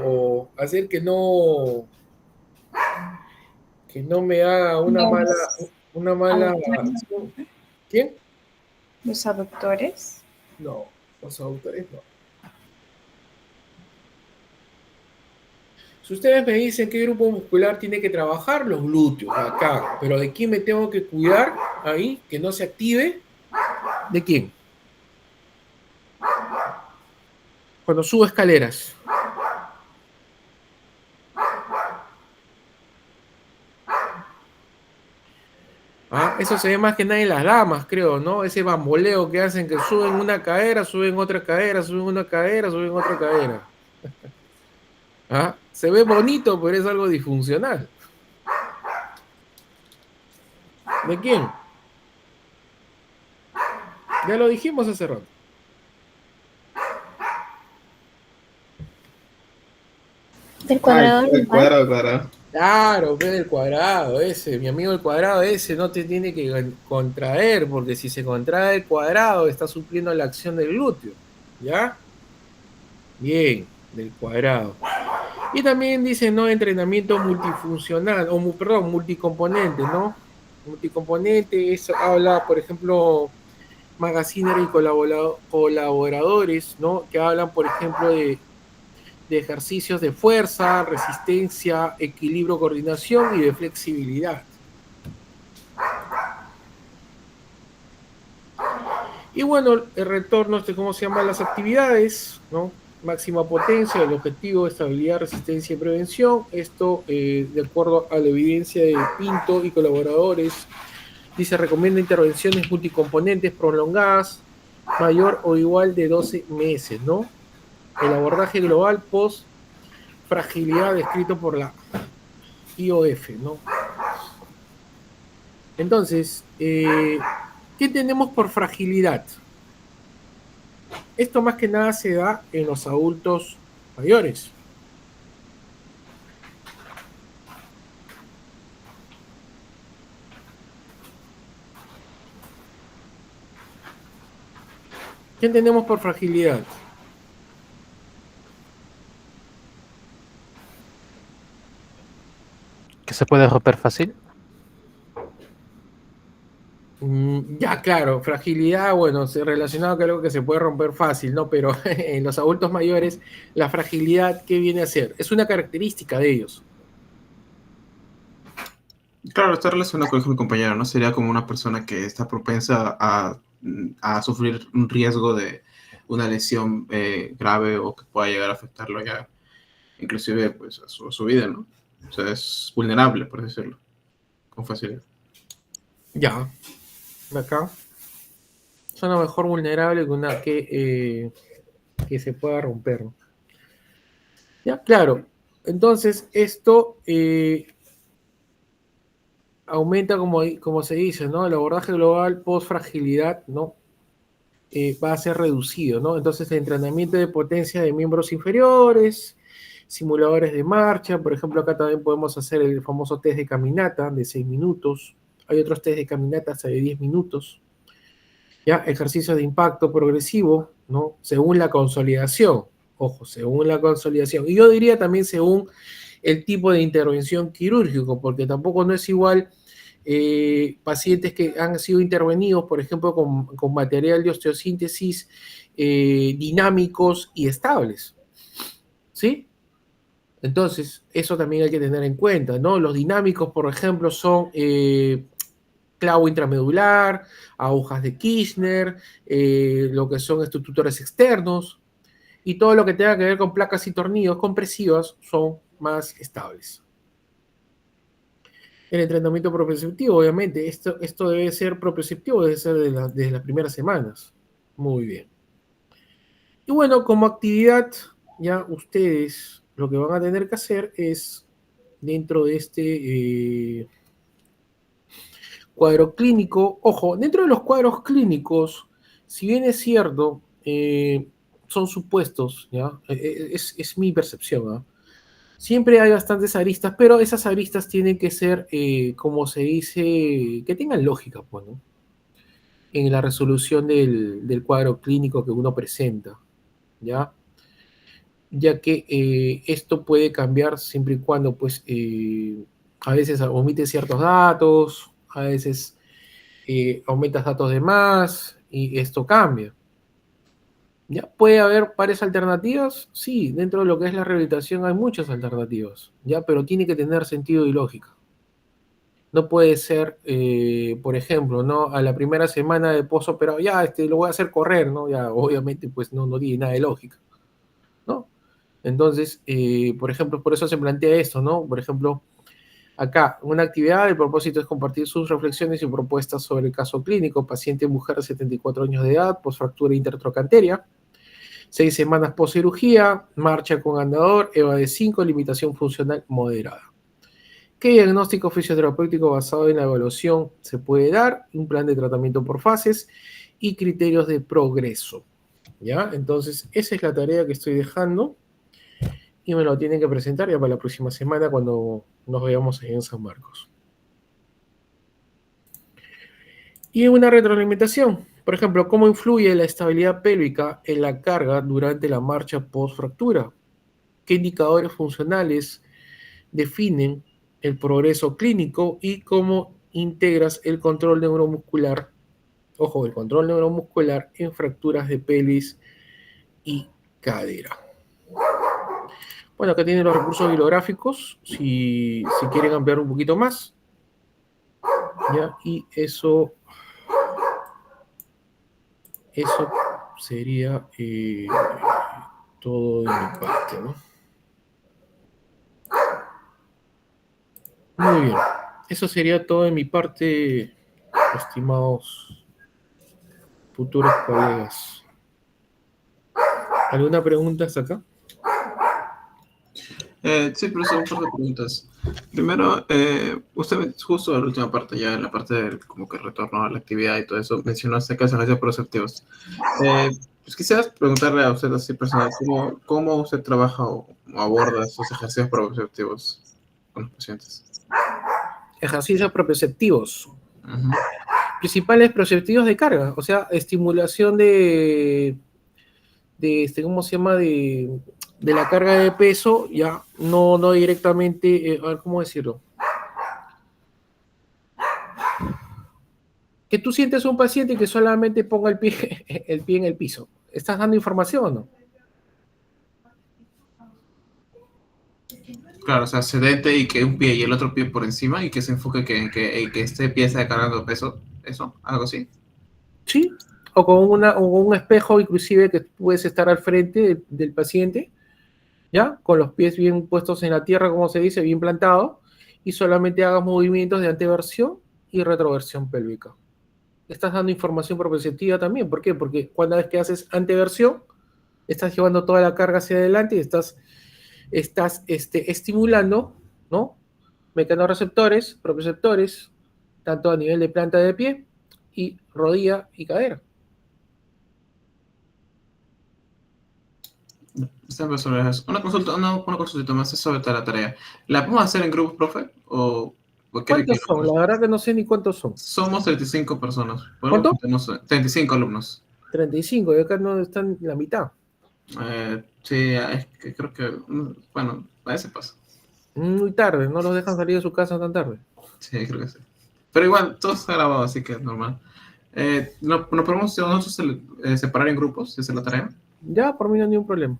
o hacer que no me haga una mala. ¿Quién? Los aductores. No, los autores no. Si ustedes me dicen qué grupo muscular tiene que trabajar, los glúteos, acá. Pero ¿de quién me tengo que cuidar ahí? Que no se active. ¿De quién? Cuando subo escaleras. Eso se ve más que nada en las damas, creo, ¿no? Ese bamboleo que hacen, que suben una cadera, suben otra cadera, suben una cadera, suben otra cadera. Se ve bonito, pero es algo disfuncional. ¿De quién? Ya lo dijimos hace rato. Del cuadrado. El cuadrado. Claro, ve el cuadrado ese, mi amigo el cuadrado ese no te tiene que contraer, porque si se contrae el cuadrado está supliendo la acción del glúteo, ¿ya? Bien, del cuadrado. Y también dice, ¿no? Entrenamiento multifuncional, multicomponente, ¿no? Multicomponente, eso habla, por ejemplo, Magaziner y colaboradores, ¿no? Que hablan, por ejemplo, de ejercicios de fuerza, resistencia, equilibrio, coordinación y de flexibilidad. Y bueno, el retorno, ¿cómo se llaman las actividades? ¿No? Máxima potencia, el objetivo, estabilidad, resistencia y prevención. Esto, de acuerdo a la evidencia de Pinto y colaboradores, dice, recomienda intervenciones multicomponentes prolongadas, mayor o igual de 12 meses, ¿no? El abordaje global post fragilidad descrito por la IOF, ¿no? Entonces, ¿qué tenemos por fragilidad? Esto más que nada se da en los adultos mayores. ¿Qué entendemos por fragilidad? ¿Que se puede romper fácil? Ya, claro, fragilidad, bueno, relacionado con algo que se puede romper fácil, ¿no? Pero en los adultos mayores, la fragilidad, ¿qué viene a ser? Es una característica de ellos. Claro, está relacionado con lo que mi compañero, ¿no? Sería como una persona que está propensa a sufrir un riesgo de una lesión grave o que pueda llegar a afectarlo ya, inclusive pues a su vida, ¿no? O sea, es vulnerable, por decirlo, con facilidad. Ya, acá. Suena mejor vulnerable que una que se pueda romper, ¿no? Ya, claro. Entonces, esto aumenta, como se dice, ¿no? El abordaje global post-fragilidad, ¿no? Va a ser reducido, ¿no? Entonces, el entrenamiento de potencia de miembros inferiores, simuladores de marcha, por ejemplo, acá también podemos hacer el famoso test de caminata de 6 minutos. Hay otros test de caminata hasta de 10 minutos. ¿Ya? Ejercicios de impacto progresivo, ¿no? Según la consolidación. Ojo, según la consolidación. Y yo diría también según el tipo de intervención quirúrgico, porque tampoco no es igual pacientes que han sido intervenidos, por ejemplo, con material de osteosíntesis dinámicos y estables. ¿Sí? Entonces, eso también hay que tener en cuenta, ¿no? Los dinámicos, por ejemplo, son clavo intramedular, agujas de Kirchner, lo que son estos tutores externos, y todo lo que tenga que ver con placas y tornillos compresivas son más estables. El entrenamiento proprioceptivo, obviamente, esto debe ser proprioceptivo, debe ser desde las primeras semanas. Muy bien. Y bueno, como actividad, ya ustedes lo que van a tener que hacer es, dentro de este cuadro clínico, ojo, dentro de los cuadros clínicos, si bien es cierto, son supuestos, ¿ya? Es mi percepción, ¿ah? Siempre hay bastantes aristas, pero esas aristas tienen que ser, como se dice, que tengan lógica, pues, ¿no? En la resolución del cuadro clínico que uno presenta, ¿ya? Ya que esto puede cambiar siempre y cuando, pues, a veces omite ciertos datos, a veces aumentas datos de más y esto cambia. ¿Ya? ¿Puede haber varias alternativas? Sí, dentro de lo que es la rehabilitación hay muchas alternativas, ¿ya? Pero tiene que tener sentido y lógica. No puede ser, por ejemplo, ¿no? A la primera semana de posoperado, ya, lo voy a hacer correr, ¿no? Ya, obviamente, pues no tiene nada de lógica, ¿no? Entonces, por ejemplo, por eso se plantea esto, ¿no? Por ejemplo, acá, una actividad, el propósito es compartir sus reflexiones y propuestas sobre el caso clínico, paciente mujer de 74 años de edad, posfractura intertrocanteria, 6 semanas post cirugía, marcha con andador, EVA de 5, limitación funcional moderada. ¿Qué diagnóstico fisioterapéutico basado en la evaluación se puede dar? Un plan de tratamiento por fases y criterios de progreso. ¿Ya? Entonces, esa es la tarea que estoy dejando y me lo tienen que presentar ya para la próxima semana cuando nos veamos en San Marcos. Y una retroalimentación. Por ejemplo, ¿cómo influye la estabilidad pélvica en la carga durante la marcha post-fractura? ¿Qué indicadores funcionales definen el progreso clínico y cómo integras el control neuromuscular Ojo, el control neuromuscular en fracturas de pelvis y cadera. Bueno, acá tienen los recursos bibliográficos, si quieren ampliar un poquito más. ¿Ya? Y eso sería todo de mi parte, ¿no? Muy bien. Eso sería todo de mi parte, estimados futuros colegas. ¿Alguna pregunta hasta acá? Sí, pero son un par de preguntas. Primero, usted justo en la última parte, ya en la parte del como que retorno a la actividad y todo eso, mencionó acerca de los ejercicios proceptivos. Pues quisiera preguntarle a usted así personal, ¿cómo usted trabaja o aborda esos ejercicios proceptivos con los pacientes? Ejercicios proprioceptivos. Ujú. Principales proceptivos de carga, o sea, estimulación de ¿cómo se llama? De la carga de peso, ya, no directamente, a ver, ¿cómo decirlo? Que tú sientes un paciente que solamente ponga el pie, el pie en el piso. ¿Estás dando información o no? Claro, o sea, sedente y que un pie y el otro pie por encima y que se enfoque que este pie está cargando peso, eso, algo así. Sí, o con un espejo inclusive que puedes estar al frente del paciente, ¿ya? Con los pies bien puestos en la tierra, como se dice, bien plantados, y solamente hagas movimientos de anteversión y retroversión pélvica. Estás dando información proprioceptiva también. ¿Por qué? Porque cuando vez que haces anteversión, estás llevando toda la carga hacia adelante y estás estimulando, ¿no? Mecanorreceptores, proprioceptores, tanto a nivel de planta de pie y rodilla y cadera. Siempre sobre eso. Una consulta más es sobre la tarea. ¿La podemos hacer en grupos, profe? ¿O quiere que ¿Cuántos son? La verdad que no sé ni cuántos son. somos 35 personas? Podemos ¿Cuánto? juntarnos 35 alumnos. 35, y acá no están la mitad. Sí, es que creo que, bueno, a ese paso. Muy tarde, no los dejan salir de su casa tan tarde. Sí, creo que sí. Pero igual, todo está grabado, así que es normal. ¿Nos podemos nosotros separar en grupos si es la tarea? Ya, por mí no hay ningún problema.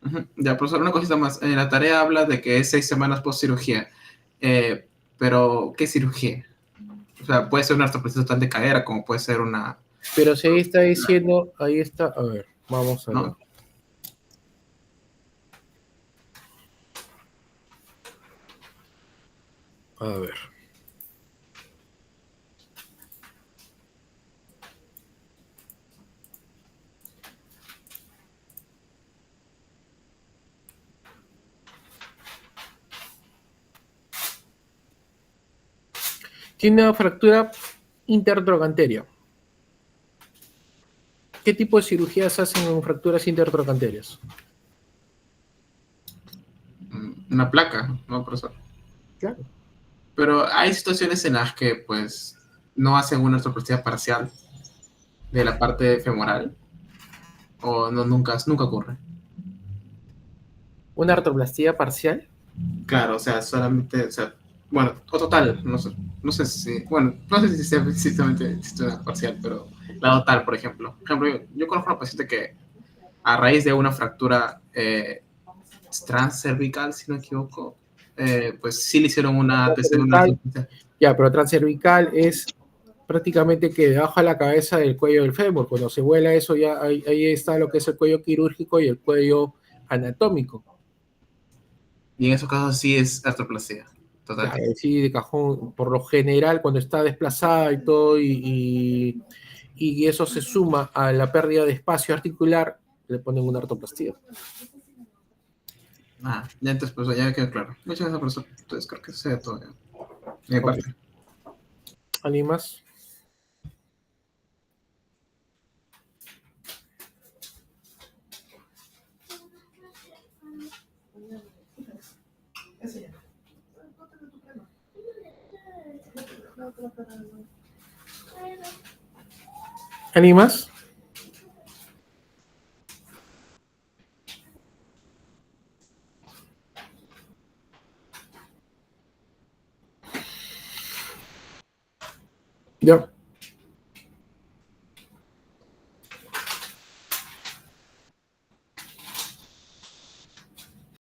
Ujú. Ya, profesor, una cosita más. En la tarea habla de que es 6 semanas post cirugía. Pero, ¿qué cirugía? O sea, puede ser una artroplasia total de cadera, como puede ser una... Pero si ahí está diciendo, ahí está, a ver, vamos a ver. ¿no? A ver. Tiene una fractura intertrocanteria. ¿Qué tipo de cirugías hacen en fracturas intertrocanterias? Una placa, ¿no, profesor? Claro. Pero hay situaciones en las que, pues, no hacen una artroplastia parcial de la parte femoral, o no, nunca ocurre. ¿Una artroplastía parcial? Claro, o sea, solamente, o sea, bueno, o total, no sé si, bueno, no sé si sea exactamente una parcial, pero la total, por ejemplo. Por ejemplo, yo conozco a una paciente que a raíz de una fractura transcervical, si no me equivoco, pues sí le hicieron una TC, Transcervical. Ya, pero transcervical es prácticamente que debajo de la cabeza del cuello del fémur. Cuando se vuela eso, ya ahí está lo que es el cuello quirúrgico y el cuello anatómico. y en esos casos sí es artroplasia, total. Claro, sí, de cajón, por lo general, cuando está desplazada y todo, y eso se suma a la pérdida de espacio articular, le ponen una artroplastía. Ya entonces, pues ya me quedó claro. Muchas gracias, profesor. Entonces creo que eso sería todo. Mi Ok. parte. ¿Alguien más? ¿Alguien más? Ya.